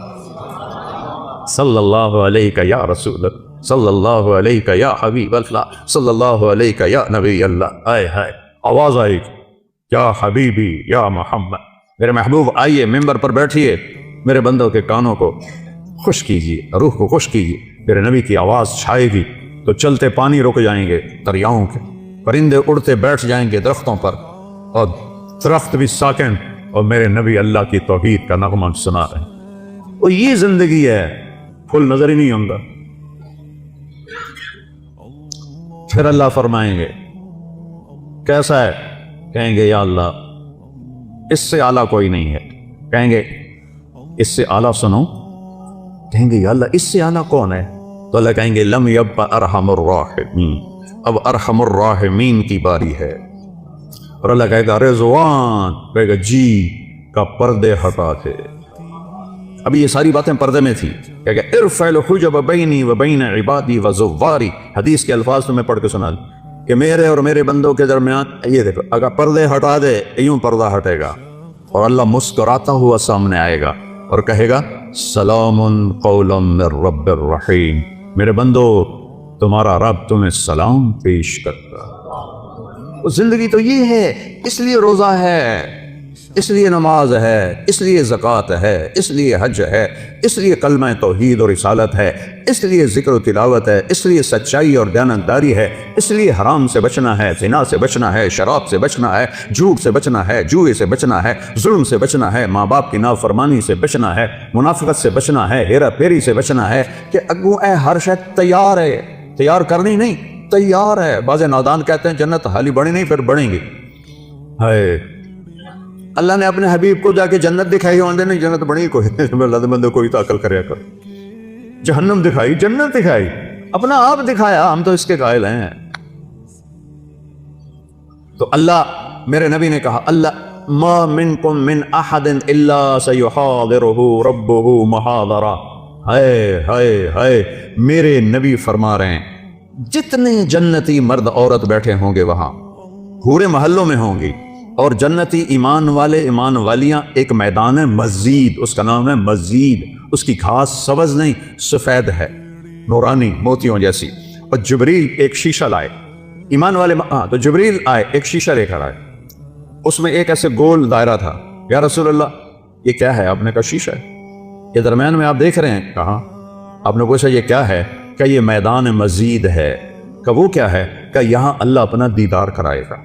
صلی اللہ علیہ یا رسول اللہ، صلی اللہ علیہ یا حبیب اللہ، صلی اللہ علیہ یا نبی اللہ۔ آئے ہائے آواز آئے گی یا حبیبی یا محمد، میرے محبوب آئیے ممبر پر بیٹھیے، میرے بندوں کے کانوں کو خوش کیجیے، روح کو خوش کیجیے۔ میرے نبی کی آواز چھائے گی تو چلتے پانی رک جائیں گے دریاؤں کے، پرندے اڑتے بیٹھ جائیں گے درختوں پر، اور درخت بھی ساکن، اور میرے نبی اللہ کی توحید کا نغمہ سنا رہے ہیں۔ وہ یہ زندگی ہے، پھول نظر ہی نہیں ہوں گا۔ پھر اللہ فرمائیں گے کیسا ہے؟ کہیں گے یا اللہ اس سے اعلیٰ کوئی نہیں ہے۔ کہیں گے اس سے اعلیٰ سنو؟ کہیں گے یا اللہ اس سے اعلیٰ کون ہے؟ تو اللہ کہیں گے لم یبق ارحم الراحمین، اب ارحم الراحمین کی باری ہے۔ اور اللہ کہے گا رضوان، کہے گا جی کا پردے ہٹا دے۔ ابھی یہ ساری باتیں پردے میں تھی، کہے گا ارفع الحجب بینی و بین عبادی و زواری۔ حدیث کے الفاظ تو میں پڑھ کے سنا دوں کہ میرے اور میرے بندوں کے درمیان، یہ دیکھو اگر پردے ہٹا دے یوں پردہ ہٹے گا، اور اللہ مسکراتا ہوا سامنے آئے گا اور کہے گا سلام قولا من رب الرحیم، میرے بندو تمہارا رب تمہیں سلام پیش کرتا۔ زندگی تو یہ ہے، اس لیے روزہ ہے، اس لیے نماز ہے، اس لیے زکوٰۃ ہے، اس لیے حج ہے، اس لیے کلمہ توحید اور رسالت ہے، اس لیے ذکر و تلاوت ہے، اس لیے سچائی اور دیانتداری ہے، اس لیے حرام سے بچنا ہے، زنا سے بچنا ہے، شراب سے بچنا ہے، جھوٹ سے بچنا ہے، جوئے سے بچنا ہے، ظلم سے بچنا ہے، ماں باپ کی نافرمانی سے بچنا ہے، منافقت سے بچنا ہے، ہیرا پھیری سے بچنا ہے، کہ اگوں اے ہر شے تیار ہے، تیار کرنی نہیں، تیار ہے. بعض نادان کہتے ہیں جنت حالی بڑی نہیں پھر بڑھیں گی. ہے اللہ نے اپنے حبیب کو جا کے جنت دکھائی, ہوندے نہیں جنت بڑی کوئی اللہ دے بندے کوئی تعقل کریا کر. جہنم دکھائی, جنت دکھائی, اپنا آپ دکھایا, ہم تو اس کے قائل ہیں. تو اللہ میرے نبی نے کہا اللہ ما منکم من احد الا سیحاضرہ ربہ محاضرہ. ہائے ہائے ہائے, میرے نبی فرما رہے ہیں جتنے جنتی مرد عورت بیٹھے ہوں گے وہاں پورے محلوں میں ہوں گی, اور جنتی ایمان والے ایمان والیاں, ایک میدان ہے مسجد, اس کا نام ہے مسجد. اس کی گھاس سبز نہیں سفید ہے, نورانی موتیوں جیسی. اور جبریل ایک شیشہ لائے, ایمان والے تو جبریل آئے ایک شیشہ لے کر آئے, اس میں ایک ایسے گول دائرہ تھا. یا رسول اللہ یہ کیا ہے؟ آپ نے کہا شیشہ ہے. یہ درمیان میں آپ دیکھ رہے ہیں. کہا. آپ نے پوچھا یہ کیا ہے؟ کہ یہ میدان مسجد ہے. کہ وہ کیا ہے؟ کہ یہاں اللہ اپنا دیدار کرائے گا.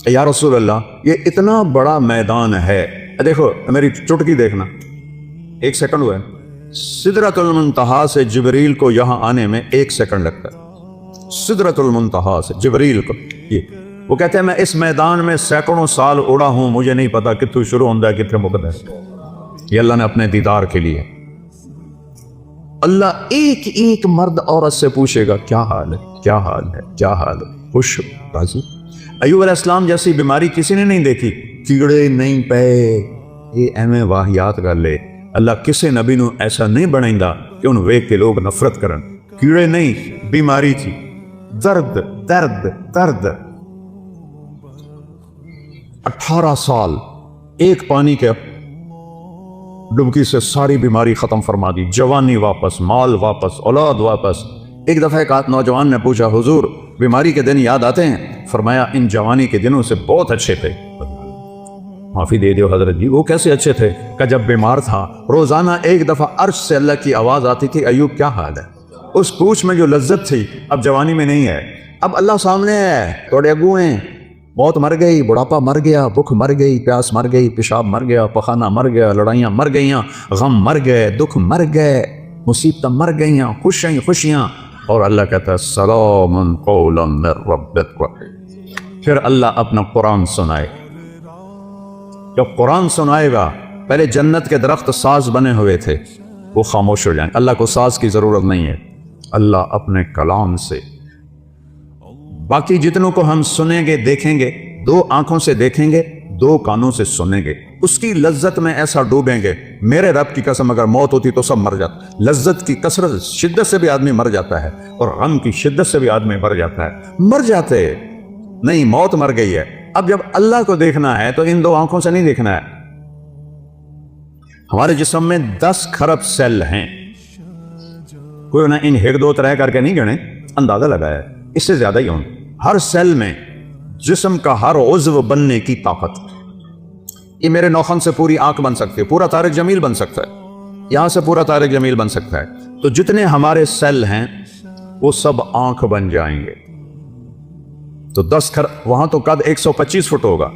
یا رسول اللہ یہ اتنا بڑا میدان ہے. دیکھو میری چٹکی دیکھنا, 1 سیکنڈ ہوا ہے. سدرۃ المنتہا سے جبریل کو یہاں آنے میں 1 سیکنڈ لگتا ہے. سدرۃ المنتہا سے جبریل کو, یہ وہ کہتے ہیں میں اس میدان میں سینکڑوں سال اڑا ہوں, مجھے نہیں پتا کتوں شروع ہوتا ہے کتنے مکمل ہے. یہ اللہ نے اپنے دیدار کے لیے. اللہ ایک ایک مرد عورت سے پوچھے گا کیا حال ہے, کیا حال ہے, کیا حال ہے, خوش راضی. ایوب علیہ السلام جیسی بیماری کسی نے نہیں دیکھی, کیڑے نہیں پے, یہ ایویں واہیات کر لے. اللہ کسی نبی نو ایسا نہیں بنائندا کہ ان ویکھ کے لوگ نفرت کرن. کیڑے نہیں, بیماری تھی, درد درد درد. 18 سال ایک پانی کے ڈبکی سے ساری بیماری ختم فرما دی. جوانی واپس, مال واپس, اولاد واپس. ایک دفعہ ایک نوجوان نے پوچھا حضور بیماری کے دن یاد آتے ہیں؟ فرمایا ان جوانی کے دنوں سے بہت اچھے تھے. معافی دے دیو حضرت جی, وہ کیسے اچھے تھے؟ کہ جب بیمار تھا روزانہ ایک دفعہ عرش سے اللہ کی آواز آتی تھی ایوب کیا حال ہے. اس پوچھ میں جو لذت تھی اب جوانی میں نہیں ہے. اب اللہ سامنے ہے, توڑے اگو ہیں, موت مر گئی, بڑھاپا مر گیا, بھوک مر گئی, پیاس مر گئی, پیشاب مر گیا, پخانہ مر گیا, لڑائیاں مر گئیاں, غم مر گئے, دکھ مر گئے, مصیبتیں مر گئیاں, خوشیاں خوشیاں. اور اللہ کہتا ہے سلام قولا من رب الرحیم. پھر اللہ اپنا قرآن سنائے. جب قرآن سنائے گا, پہلے جنت کے درخت ساز بنے ہوئے تھے, وہ خاموش ہو جائیں. اللہ کو ساز کی ضرورت نہیں ہے, اللہ اپنے کلام سے. باقی جتنوں کو ہم سنیں گے دیکھیں گے, 2 آنکھوں سے دیکھیں گے, 2 کانوں سے سنیں گے, اس کی لذت میں ایسا ڈوبیں گے. میرے رب کی قسم اگر موت ہوتی تو سب مر جاتا. لذت کی کثرت شدت سے بھی آدمی مر جاتا ہے, اور غم کی شدت سے بھی آدمی مر جاتا ہے. مر جاتے نہیں, موت مر گئی ہے. اب جب اللہ کو دیکھنا ہے تو ان 2 آنکھوں سے نہیں دیکھنا ہے. ہمارے جسم میں 10 کھرب سیل ہیں. کوئی نہ ان 1 2 3 کر کے نہیں گنے, اندازہ لگایا اس سے زیادہ ہی ہوں. ہر سیل میں جسم کا ہر عضو بننے کی طاقت. یہ میرے نوخن سے پوری آنکھ بن سکتی ہے, پورا طارق جمیل بن سکتا ہے, یہاں سے پورا طارق جمیل بن سکتا ہے. تو جتنے ہمارے سیل ہیں وہ سب آنکھ بن جائیں گے. تو 10 کھرب, وہاں تو قد 125 فٹ ہوگا,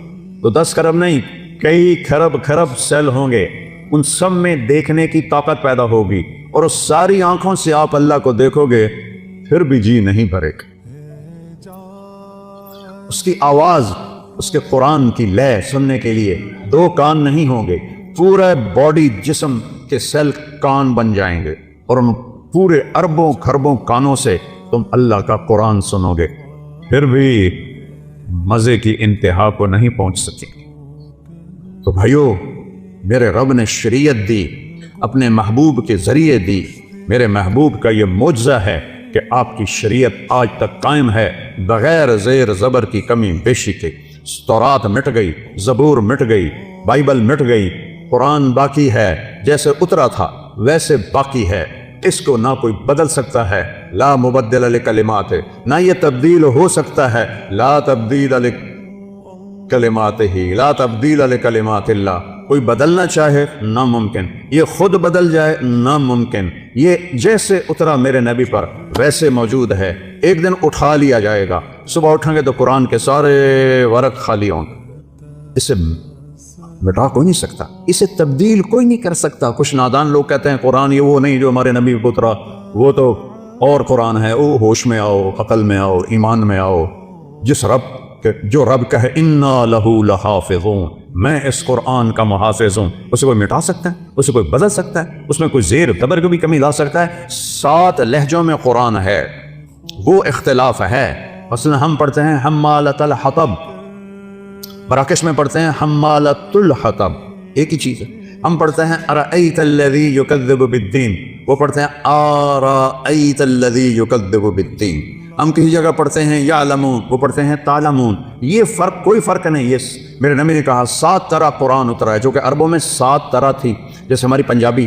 تو 10 کھرب نہیں کئی کھرب سیل ہوں گے. ان سب میں دیکھنے کی طاقت پیدا ہوگی, اور اس ساری آنکھوں سے آپ اللہ کو دیکھو گے پھر بھی جی نہیں بھرے گا. اس کی آواز, اس کے قرآن کی لے سننے کے لیے 2 کان نہیں ہوں گے, پورے باڈی جسم کے سیل کان بن جائیں گے, اور ان پورے اربوں کھربوں کانوں سے تم اللہ کا قرآن سنو گے, پھر بھی مزے کی انتہا کو نہیں پہنچ سکے. تو بھائیو, میرے رب نے شریعت دی, اپنے محبوب کے ذریعے دی. میرے محبوب کا یہ معجزہ ہے کہ آپ کی شریعت آج تک قائم ہے بغیر زیر زبر کی کمی بیشی کے. تورات مٹ گئی, زبور مٹ گئی, بائبل مٹ گئی, قرآن باقی ہے, جیسے اترا تھا ویسے باقی ہے. اس کو نہ کوئی بدل سکتا ہے, لا مبدل لکلمات, نہ یہ تبدیل ہو سکتا ہے, لا تبدیل لکلمات ہی, لا تبدیل لکلمات اللہ. کوئی بدلنا چاہے ناممکن, یہ خود بدل جائے ناممکن. یہ جیسے اترا میرے نبی پر ویسے موجود ہے. ایک دن اٹھا لیا جائے گا, صبح اٹھیں گے تو قرآن کے سارے ورق خالی ہوں گے. اسے مٹا کوئی نہیں سکتا, اسے تبدیل کوئی نہیں کر سکتا. کچھ نادان لوگ کہتے ہیں قرآن یہ وہ نہیں جو ہمارے نبی پر اترا, وہ تو اور قرآن ہے او ہوش میں آؤ، عقل میں آؤ، ایمان میں آؤ، جس رب کہ جو رب کہے انا لہو لحافظون، میں اس قرآن کا محافظ ہوں، اسے کوئی مٹا سکتا ہے؟ اسے کوئی بدل سکتا ہے؟ اس میں کوئی زیر زبر کی بھی کمی لا سکتا ہے؟ 7 لہجوں میں قرآن ہے، وہ اختلاف ہے۔ مثلا ہم پڑھتے ہیں حمالۃ الحطب، مراکش میں پڑھتے ہیں حمالۃ الحطب، ایک ہی چیز ہے۔ ہم پڑھتے ہیں ارأیت الذی یکذب بالدین، وہ پڑھتے ہیں آرأیت الذی یکذب بالدین۔ ہم کسی جگہ پڑھتے ہیں یعلمون، وہ پڑھتے ہیں تعلمون۔ یہ فرق، کوئی فرق نہیں۔ یہ میرے نبی نے کہا 7 طرح قرآن اترا ہے، جو کہ عربوں میں 7 طرح تھی۔ جیسے ہماری پنجابی،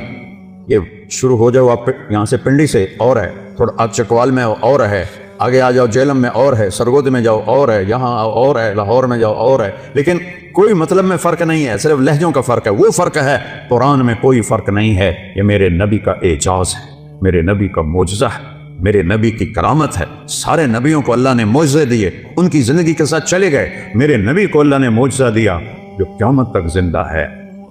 یہ شروع ہو جاؤ آپ یہاں سے پنڈی سے اور ہے، تھوڑا آپ چکوال میں اور ہے، آگے آ جاؤ جیلم میں اور ہے، سرگود میں جاؤ اور ہے، یہاں اور ہے، لاہور میں جاؤ اور ہے، لیکن کوئی مطلب میں فرق نہیں ہے، صرف لہجوں کا فرق ہے۔ وہ فرق ہے، قرآن میں کوئی فرق نہیں ہے۔ یہ میرے نبی کا اعجاز ہے، میرے نبی کا معجزہ ہے، میرے نبی کی کرامت ہے۔ سارے نبیوں کو اللہ نے معجزے دیے، ان کی زندگی کے ساتھ چلے گئے۔ میرے نبی کو اللہ نے معجزہ دیا جو قیامت تک زندہ ہے،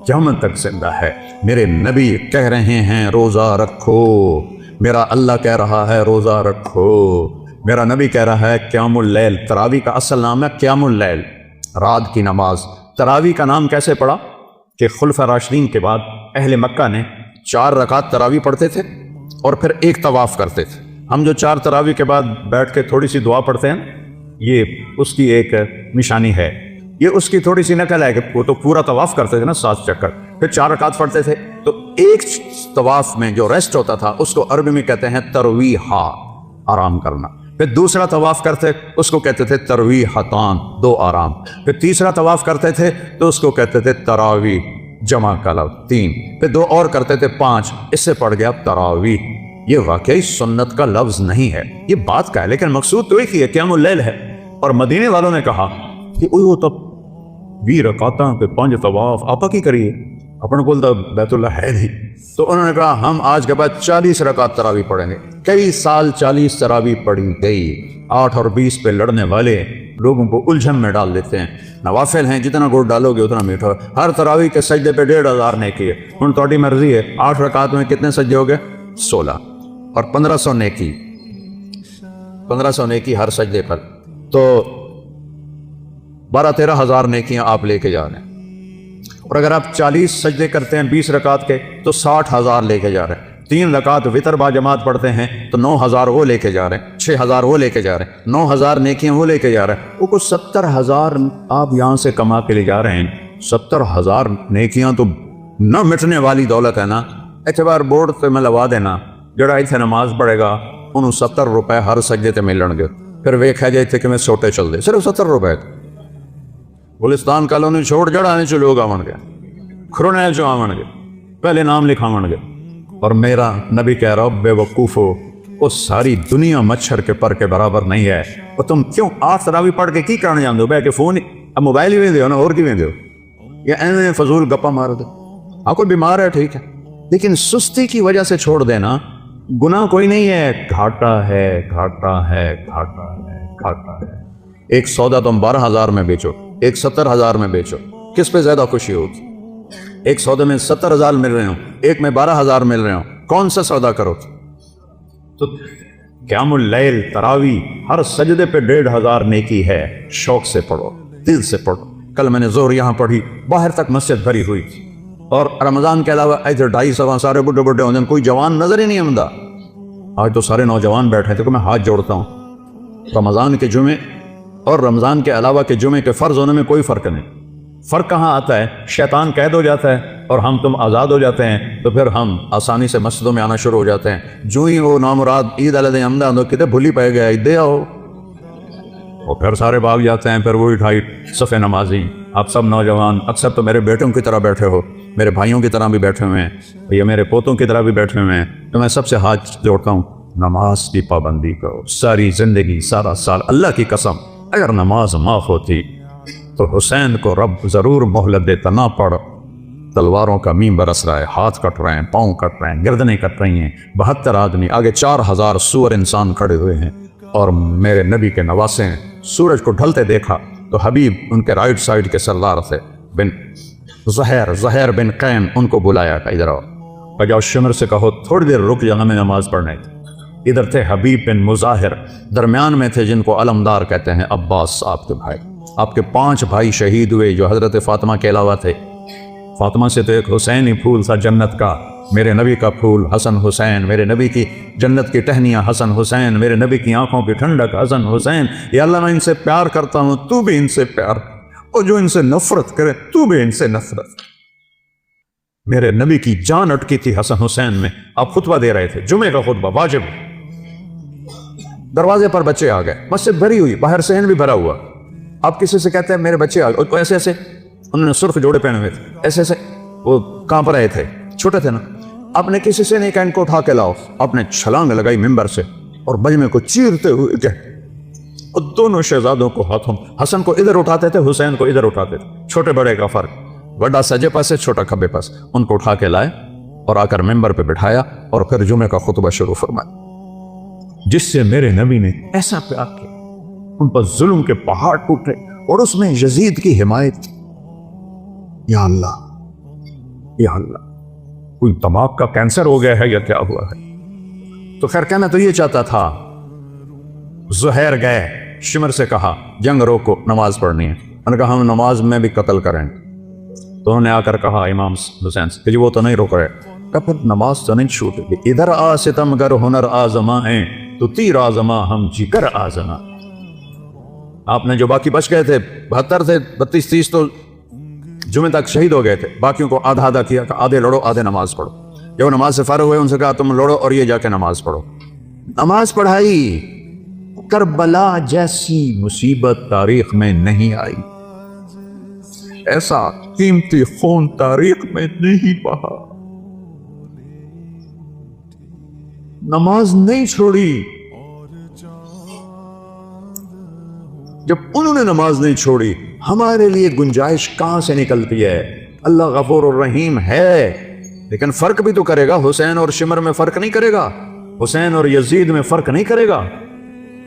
قیامت تک زندہ ہے۔ میرے نبی کہہ رہے ہیں روزہ رکھو، میرا اللہ کہہ رہا ہے روزہ رکھو۔ میرا نبی کہہ رہا ہے قیام اللیل، تراویح کا اصل نام ہے قیام اللیل، رات کی نماز۔ تراویح کا نام کیسے پڑا؟ کہ خلفاء راشدین کے بعد اہل مکہ نے 4 رکعت تراویح پڑھتے تھے اور پھر ایک طواف کرتے تھے۔ ہم جو 4 تراویح کے بعد بیٹھ کے تھوڑی سی دعا پڑھتے ہیں، یہ اس کی ایک نشانی ہے، یہ اس کی تھوڑی سی نقل ہے کہ وہ تو پورا طواف کرتے تھے نا 7 چکر، پھر 4 رکعت پڑھتے تھے۔ تو ایک طواف میں جو ریسٹ ہوتا تھا اس کو عربی میں کہتے ہیں ترویحا، آرام کرنا۔ پھر دوسرا طواف کرتے اس کو کہتے تھے ترویحتان، 2 آرام۔ پھر تیسرا طواف کرتے تھے تو اس کو کہتے تھے تراویح، جمع کا لفظ 3۔ پھر 2 اور کرتے تھے 5، اس سے پڑ گیا تراویح۔ یہ واقعی سنت کا لفظ نہیں ہے، یہ بات کا ہے، لیکن مقصود تو ایک ہی ہے، قیام اللیل ہے۔ اور مدینے والوں نے کہا کہ وہ تو 20 رکعتاں پہ 5 طواف آپ کی کریے، اپنے کو تو بیت اللہ ہے نہیں۔ تو انہوں نے کہا ہم آج کے بعد 40 رکعت تراویح پڑھیں گے۔ کئی سال 40 تراویح پڑھی گئی۔ 8 اور 20 پہ لڑنے والے لوگوں کو الجھن میں ڈال دیتے ہیں۔ نوافل ہیں، جتنا گڑ ڈالو گے اتنا میٹھا۔ ہر تراویح کے سجدے پہ 1500 نیکی ہے۔ ان تھوڑی مرضی ہے، 8 رکعت میں کتنے سجدے ہو گئے؟ 16 اور 1500 نیکی، 1500 نیکی ہر سجدے پر، تو 12-13 ہزار نیکیاں آپ لے کے جا رہے ہیں۔ اور اگر آپ 40 سجدے کرتے ہیں 20 رکعت کے تو 60,000 لے کے جا رہے ہیں۔ 3 رکعت وطر با جماعت پڑھتے ہیں تو 9,000 وہ لے کے جا رہے ہیں، 6,000 وہ لے کے جا رہے ہیں، 9,000 نیکیاں وہ لے کے جا رہے ہیں۔ وہ کچھ 70,000 آپ یہاں سے کما کے لے جا رہے ہیں۔ 70,000 نیکیاں تو نہ مٹنے والی دولت ہے نا۔ اعتبار بورڈ سے میں لوا دینا، جڑا اتنے نماز پڑھے گا انہوں 70 روپے ہر سجدے تے ملن گے۔ پھر ویکھا جائے تھے کہ میں سوٹے چل دے، صرف 70 روپے۔ گلستان کالونی چھوڑ جڑانے چ لوگ آون گے، کھرونے چ آون گے، پہلے نام لکھاون گے۔ اور میرا نبی کہہ رہا بے وقوفو، وہ ساری دنیا مچھر کے پر کے برابر نہیں ہے۔ اور تم کیوں 8 تراویح پڑھ کے کی کرنے جاندے ہو؟ بہ کے فون اب موبائل ہی ویندے ہو نا، اور کی ویندے ہو؟ یا ایویں فضول گپا مار دے؟ ہاں کوئی بیمار ہے ٹھیک ہے، لیکن سستی کی وجہ سے چھوڑ دینا گناہ کوئی نہیں ہے، گھاٹا ہے، گھاٹا ہے، گھاٹا ہے، گھاٹا ہے۔ ایک سودا تم 12,000 میں بیچو، ایک 70,000 میں بیچو، کس پہ زیادہ خوشی ہوگی؟ ایک سودے میں 70,000 مل رہے ہوں، ایک میں 12,000 مل رہے ہوں، کون سا سودا کرو؟ تو قیام اللیل، تراویح، ہر سجدے پہ 1,500 نیکی ہے۔ شوق سے پڑھو، دل سے پڑھو۔ کل میں نے زور یہاں پڑھی، باہر تک مسجد بھری ہوئی تھی، اور رمضان کے علاوہ ایسے 250 سارے بڈھے بڈھے ہوتے ہیں، کوئی جوان نظر ہی نہیں آتا۔ آج تو سارے نوجوان بیٹھے تھے کہ میں ہاتھ جوڑتا ہوں۔ رمضان کے جمعے اور رمضان کے علاوہ کے جمعے کے فرض ہونے میں کوئی فرق نہیں۔ فرق کہاں آتا ہے؟ شیطان قید ہو جاتا ہے اور ہم تم آزاد ہو جاتے ہیں، تو پھر ہم آسانی سے مسجدوں میں آنا شروع ہو جاتے ہیں۔ جو ہی وہ نامراد عید علیہ عمدہ کتے بھولی پہ گیا عید دے آؤ، اور پھر سارے بھاگ جاتے ہیں۔ پھر وہی 2.5 صفحے نمازی، آپ سب نوجوان اکثر تو میرے بیٹوں کی طرح بیٹھے ہو، میرے بھائیوں کی طرح بھی بیٹھے ہوئے ہیں، یہ میرے پوتوں کی طرح بھی بیٹھے ہوئے ہیں۔ تو میں سب سے ہاتھ جوڑتا ہوں، نماز کی پابندی کرو ساری زندگی، سارا سال۔ اللہ کی قسم اگر نماز معاف ہوتی تو حسین کو رب ضرور مہلت دیتا۔ نہ پڑھ، تلواروں کا میم برس رہا ہے، ہاتھ کٹ رہے ہیں، پاؤں کٹ رہے ہیں، گردنیں کٹ رہی ہیں، 72 آدمی، آگے 4,000 سور انسان کھڑے ہوئے ہیں، اور میرے نبی کے نواسے ہیں۔ سورج کو ڈھلتے دیکھا تو حبیب ان کے رائٹ سائڈ کے سردار تھے، بن زہیر بن قین، ان کو بلایا کہ ادھر آؤ، جاؤ شمر سے کہو تھوڑی دیر رک جانا، میں نماز پڑھنے تھی۔ ادھر تھے حبیب بن مظاہر، درمیان میں تھے جن کو علمدار کہتے ہیں عباس آپ کے بھائی۔ آپ کے 5 بھائی شہید ہوئے جو حضرت فاطمہ کے علاوہ تھے۔ فاطمہ سے تو ایک حسین ہی پھول تھا جنت کا، میرے نبی کا پھول حسن حسین، میرے نبی کی جنت کی ٹہنیاں حسن حسین، میرے نبی کی آنکھوں کی ٹھنڈک حسن حسین۔ یا اللہ میں ان سے پیار کرتا ہوں، تو بھی ان سے پیار، اور جو ان سے نفرت کرے تو بھی ان سے نفرت۔ میرے نبی کی جان اٹکی تھی حسن حسین میں۔ آپ خطبہ دے رہے تھے، جمعے کا خطبہ واجب، دروازے پر بچے آ گئے، مسجد بھری ہوئی، باہر صحن بھی بھرا ہوا۔ آپ کسی سے کہتے ہیں میرے بچے آ گئے، ایسے ایسے انہوں نے سرخ جوڑے پہنے ہوئے تھے، ایسے ایسے وہ کانپ رہے تھے، چھوٹے تھے نا۔ آپ نے کسی سے نہیں کہا ان کو اٹھا کے لاؤ، آپ نے چھلانگ لگائی ممبر سے اور بجمے کو چیرتے ہوئے گئے اور دونوں شہزادوں کو ہاتھوں، حسن کو ادھر اٹھاتے تھے، حسین کو ادھر اٹھاتے تھے، چھوٹے بڑے کا فرق، بڑا سجے پاسے چھوٹا کھبے پاس۔ ان کو اٹھا کے لائے اور آ کر ممبر پہ بٹھایا اور پھر جمعے کا خطبہ شروع فرمایا، جس سے میرے نبی نے ایسا پیار کیا، ان پر ظلم کے پہاڑ ٹوٹے اور اس میں یزید کی حمایت۔ یا اللہ یا اللہ، کوئی دماغ کا کینسر ہو گیا ہے یا کیا ہوا ہے؟ تو خیر کہنا تو یہ چاہتا تھا۔ زہیر گئے، شمر سے کہا جنگ روکو، نماز پڑھنی ہے۔ انہوں نے کہا ہم نماز میں بھی قتل کریں۔ تو انہوں نے آ کر کہا امام حسین سے کہ جی وہ تو نہیں روک رہے، کہ پھر نماز تو نہیں چھوٹے گی۔ ادھر آ ستم گر ہنر آزمائیں تو تیر آزما ہم جگر آزما۔ آپ نے جو باقی بچ گئے تھے 72 تھے، 32 30 تو جمعے تک شہید ہو گئے تھے، باقیوں کو آدھا آدھا کیا کہ آدھے لڑو آدھے نماز پڑھو۔ جب وہ نماز سے فارغ ہوئے ان سے کہا تم لڑو اور یہ جا کے نماز پڑھو۔ نماز پڑھائی، کربلا جیسی مصیبت تاریخ میں نہیں آئی، ایسا قیمتی خون تاریخ میں نہیں بہا۔ نماز نہیں چھوڑی۔ جب انہوں نے نماز نہیں چھوڑی، ہمارے لیے گنجائش کہاں سے نکلتی ہے؟ اللہ غفور الرحیم ہے، لیکن فرق بھی تو کرے گا۔ حسین اور شمر میں فرق نہیں کرے گا، حسین اور یزید میں فرق نہیں کرے گا۔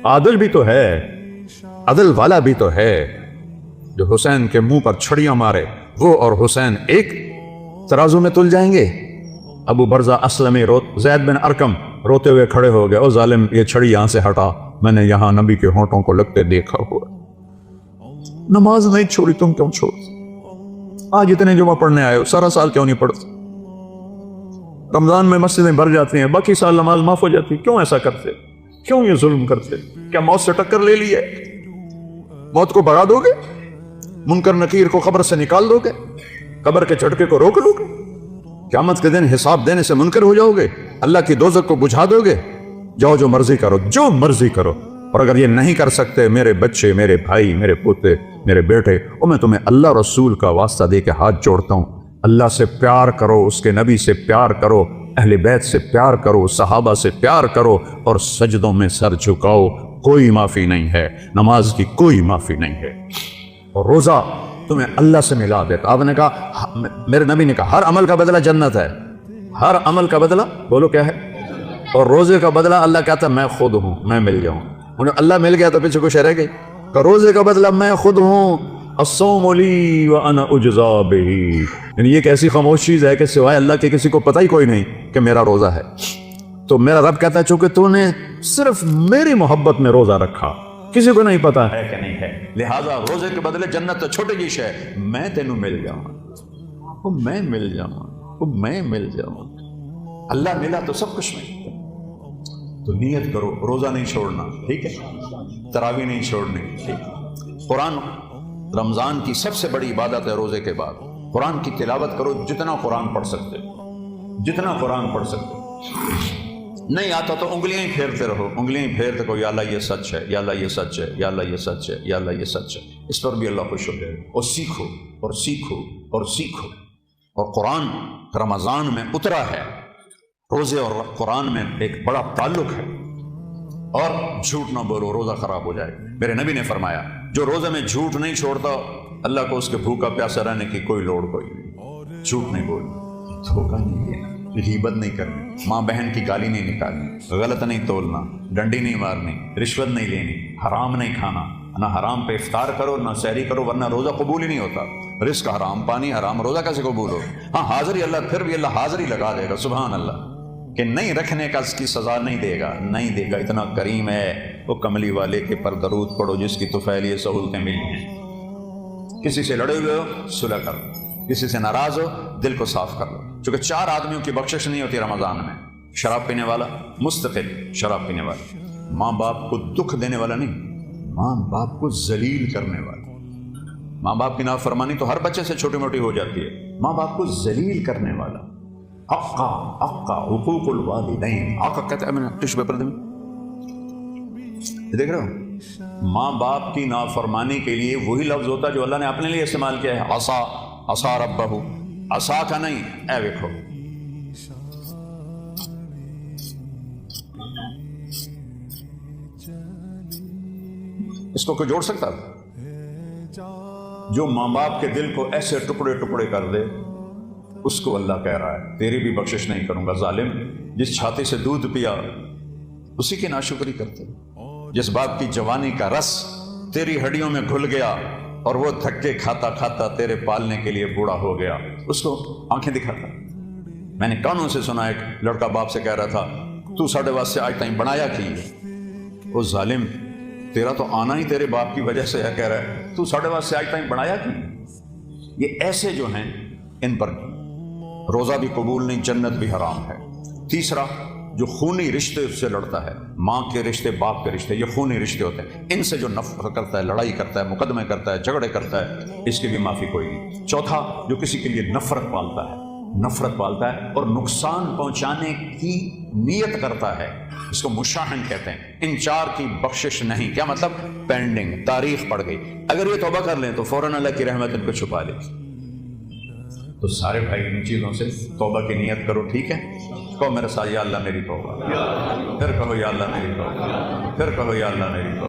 عادل بھی تو ہے، عدل والا بھی تو ہے۔ جو حسین کے منہ پر چھڑیاں مارے وہ اور حسین ایک ترازو میں تل جائیں گے؟ ابو برزہ اسلمی زید بن ارکم روتے ہوئے کھڑے ہو گئے، او ظالم یہ چھڑی یہاں سے ہٹا، میں نے یہاں نبی کے ہونٹوں کو لگتے دیکھا ہوا۔ نماز نہیں چھوڑی، تم کیوں چھوڑ؟ آج اتنے جمعہ پڑھنے آئے ہو، سارا سال کیوں نہیں پڑھتے؟ رمضان میں مسجدیں بھر جاتی ہیں، باقی سال نماز معاف ہو جاتی، کیوں ایسا کرتے؟ کیوں یہ ظلم کرتے؟ کیا موت سے ٹکر لے لی ہے؟ موت کو بھگا دو گے؟ منکر نکیر کو قبر سے نکال دو گے؟ قبر کے جھٹکے کو روک لو گے؟ قیامت کے دن حساب دینے سے منکر ہو جاؤ گے؟ اللہ کی دوزخ کو بجھا دو گے؟ جاؤ جو مرضی کرو، جو مرضی کرو۔ اور اگر یہ نہیں کر سکتے میرے بچے، میرے بھائی، میرے پوتے، میرے بیٹے، اور میں تمہیں اللہ رسول کا واسطہ دے کے ہاتھ جوڑتا ہوں، اللہ سے پیار کرو، اس کے نبی سے پیار کرو، اہل بیت سے پیار کرو، صحابہ سے پیار کرو، اور سجدوں میں سر جھکاؤ۔ کوئی معافی نہیں ہے، نماز کی کوئی معافی نہیں ہے۔ اور روزہ تمہیں اللہ سے ملا دیتا۔ آپ نے کہا، میرے نبی نے کہا ہر عمل کا بدلہ جنت ہے، ہر عمل کا بدلہ، بولو کیا ہے؟ اور روزے کا بدلہ اللہ کہتا ہے میں خود ہوں، میں مل جاؤں۔ انہیں اللہ مل گیا تو پیچھے کچھ رہ گئی کہ روزے کا بدلہ میں خود ہوں، الصوم لی وانا اجزا بہ۔ یعنی یہ ایک ایسی خاموش چیز ہے کہ سوائے اللہ کے کسی کو پتہ ہی کوئی نہیں کہ میرا روزہ ہے۔ تو میرا رب کہتا ہے چونکہ تو نے صرف میری محبت میں روزہ رکھا، کسی کو نہیں پتا ہے کہ نہیں ہے، لہٰذا روزے کے بدلے جنت تو چھوٹی جی شے، میں تینوں مل جاؤں، میں مل جاؤں، میں مل جاؤں۔ اللہ ملا تو سب کچھ مل۔ تو نیت کرو، روزہ نہیں چھوڑنا، ٹھیک ہے؟ تراویح نہیں چھوڑنی، ٹھیک ہے؟ قرآن، رمضان کی سب سے بڑی عبادت ہے روزے کے بعد۔ قرآن کی تلاوت کرو، جتنا قرآن پڑھ سکتے، جتنا قرآن پڑھ سکتے۔ نہیں آتا تو انگلیاں ہی پھیرتے رہو، انگلیاں ہی پھیرتے رہو، یا اللہ یہ سچ ہے، یا اللہ یہ سچ ہے، یا اللہ یہ سچ ہے، یا اللہ یہ سچ ہے۔ اس پر بھی اللہ خوش ہو جائے۔ اور سیکھو اور سیکھو اور سیکھو۔ اور قرآن رمضان میں اترا ہے، روزے اور قرآن میں ایک بڑا تعلق ہے۔ اور جھوٹ نہ بولو، روزہ خراب ہو جائے۔ میرے نبی نے فرمایا جو روزے میں جھوٹ نہیں چھوڑتا اللہ کو اس کے بھوکا پیاسا رہنے کی کوئی لوڑ کوئی نہیں۔ جھوٹ نہیں بولنا، دھوکہ نہیں دینا، غیبت نہیں کرنی، ماں بہن کی گالی نہیں نکالنی، غلط نہیں تولنا، ڈنڈی نہیں مارنی، رشوت نہیں لینی، حرام نہیں کھانا، نہ حرام پہ افطار کرو نہ سحری کرو ورنہ روزہ قبول ہی نہیں ہوتا۔ رزق حرام، پانی حرام، روزہ کیسے قبول ہو؟ ہاں حاضری اللہ، پھر بھی اللہ حاضری لگا دے گا، سبحان اللہ۔ کہ نہیں رکھنے کا اس کی سزا نہیں دے گا، نہیں دے گا، اتنا کریم ہے وہ کملی والے کے پر درود پڑھو جس کی طفیل یہ سہولتیں ملی ہیں۔ کسی سے لڑے ہوئے ہو صلح کر لو، کسی سے ناراض ہو دل کو صاف کر لو، چونکہ 4 آدمیوں کی بخشش نہیں ہوتی رمضان میں: شراب پینے والا، مستقل شراب پینے والا، ماں باپ کو دکھ دینے والا نہیں، ماں باپ کو ذلیل کرنے والا۔ ماں باپ کی نافرمانی تو ہر بچے سے چھوٹی موٹی ہو جاتی ہے، ماں باپ کو ذلیل کرنے والا۔ آقا حقوق الوالدین، آقا کہتے ہیں، میں نے ٹشو پیپر دیں، یہ دیکھ رہے ہو؟ ماں باپ کی نافرمانی کے لیے وہی لفظ ہوتا ہے جو اللہ نے اپنے لیے استعمال کیا ہے، عصا ربہ، عصا کا نہیں، اے دیکھو۔ اس کو کوئی جوڑ سکتا ہے؟ جو ماں باپ کے دل کو ایسے ٹکڑے ٹکڑے کر دے اس کو اللہ کہہ رہا ہے تیری بھی بخشش نہیں کروں گا۔ ظالم، جس چھاتی سے دودھ پیا اسی کی ناشکری کرتے، جس باپ کی جوانی کا رس تیری ہڈیوں میں گھل گیا اور وہ دھکے کھاتا کھاتا تیرے پالنے کے لیے بوڑھا ہو گیا، اس کو آنکھیں دکھاتا۔ میں نے کانوں سے سنا ایک لڑکا باپ سے کہہ رہا تھا تو 8:30 سے آج تائیں بنایا کی؟ وہ ظالم، تیرا تو آنا ہی تیرے باپ کی وجہ سے ہے، کہہ رہا ہے تو 8:30 سے آج تائیں بنایا کی؟ یہ ایسے جو ہیں ان پر روزہ بھی قبول نہیں، جنت بھی حرام ہے۔ تیسرا، جو خونی رشتے سے لڑتا ہے، ماں کے رشتے، باپ کے رشتے، یہ خونی رشتے ہوتے ہیں، ان سے جو نفرت کرتا ہے، لڑائی کرتا ہے، مقدمے کرتا ہے، جھگڑے کرتا ہے، اس کی بھی معافی کوئی نہیں۔ چوتھا، جو کسی کے لیے نفرت پالتا ہے اور نقصان پہنچانے کی نیت کرتا ہے، اس کو مشاحن کہتے ہیں۔ ان 4 کی بخشش نہیں۔ کیا مطلب؟ پینڈنگ، تاریخ پڑ گئی۔ اگر یہ توبہ کر لیں تو فوراً اللہ کی رحمت ان کو چھپا لے۔ تو سارے بھائی ان چیزوں سے توبہ کی نیت کرو، ٹھیک ہے؟ کہو میرے ساتھ، یا اللہ میری توبہ، پھر کہو یا اللہ میری توبہ، پھر کہو یا اللہ میری توبہ۔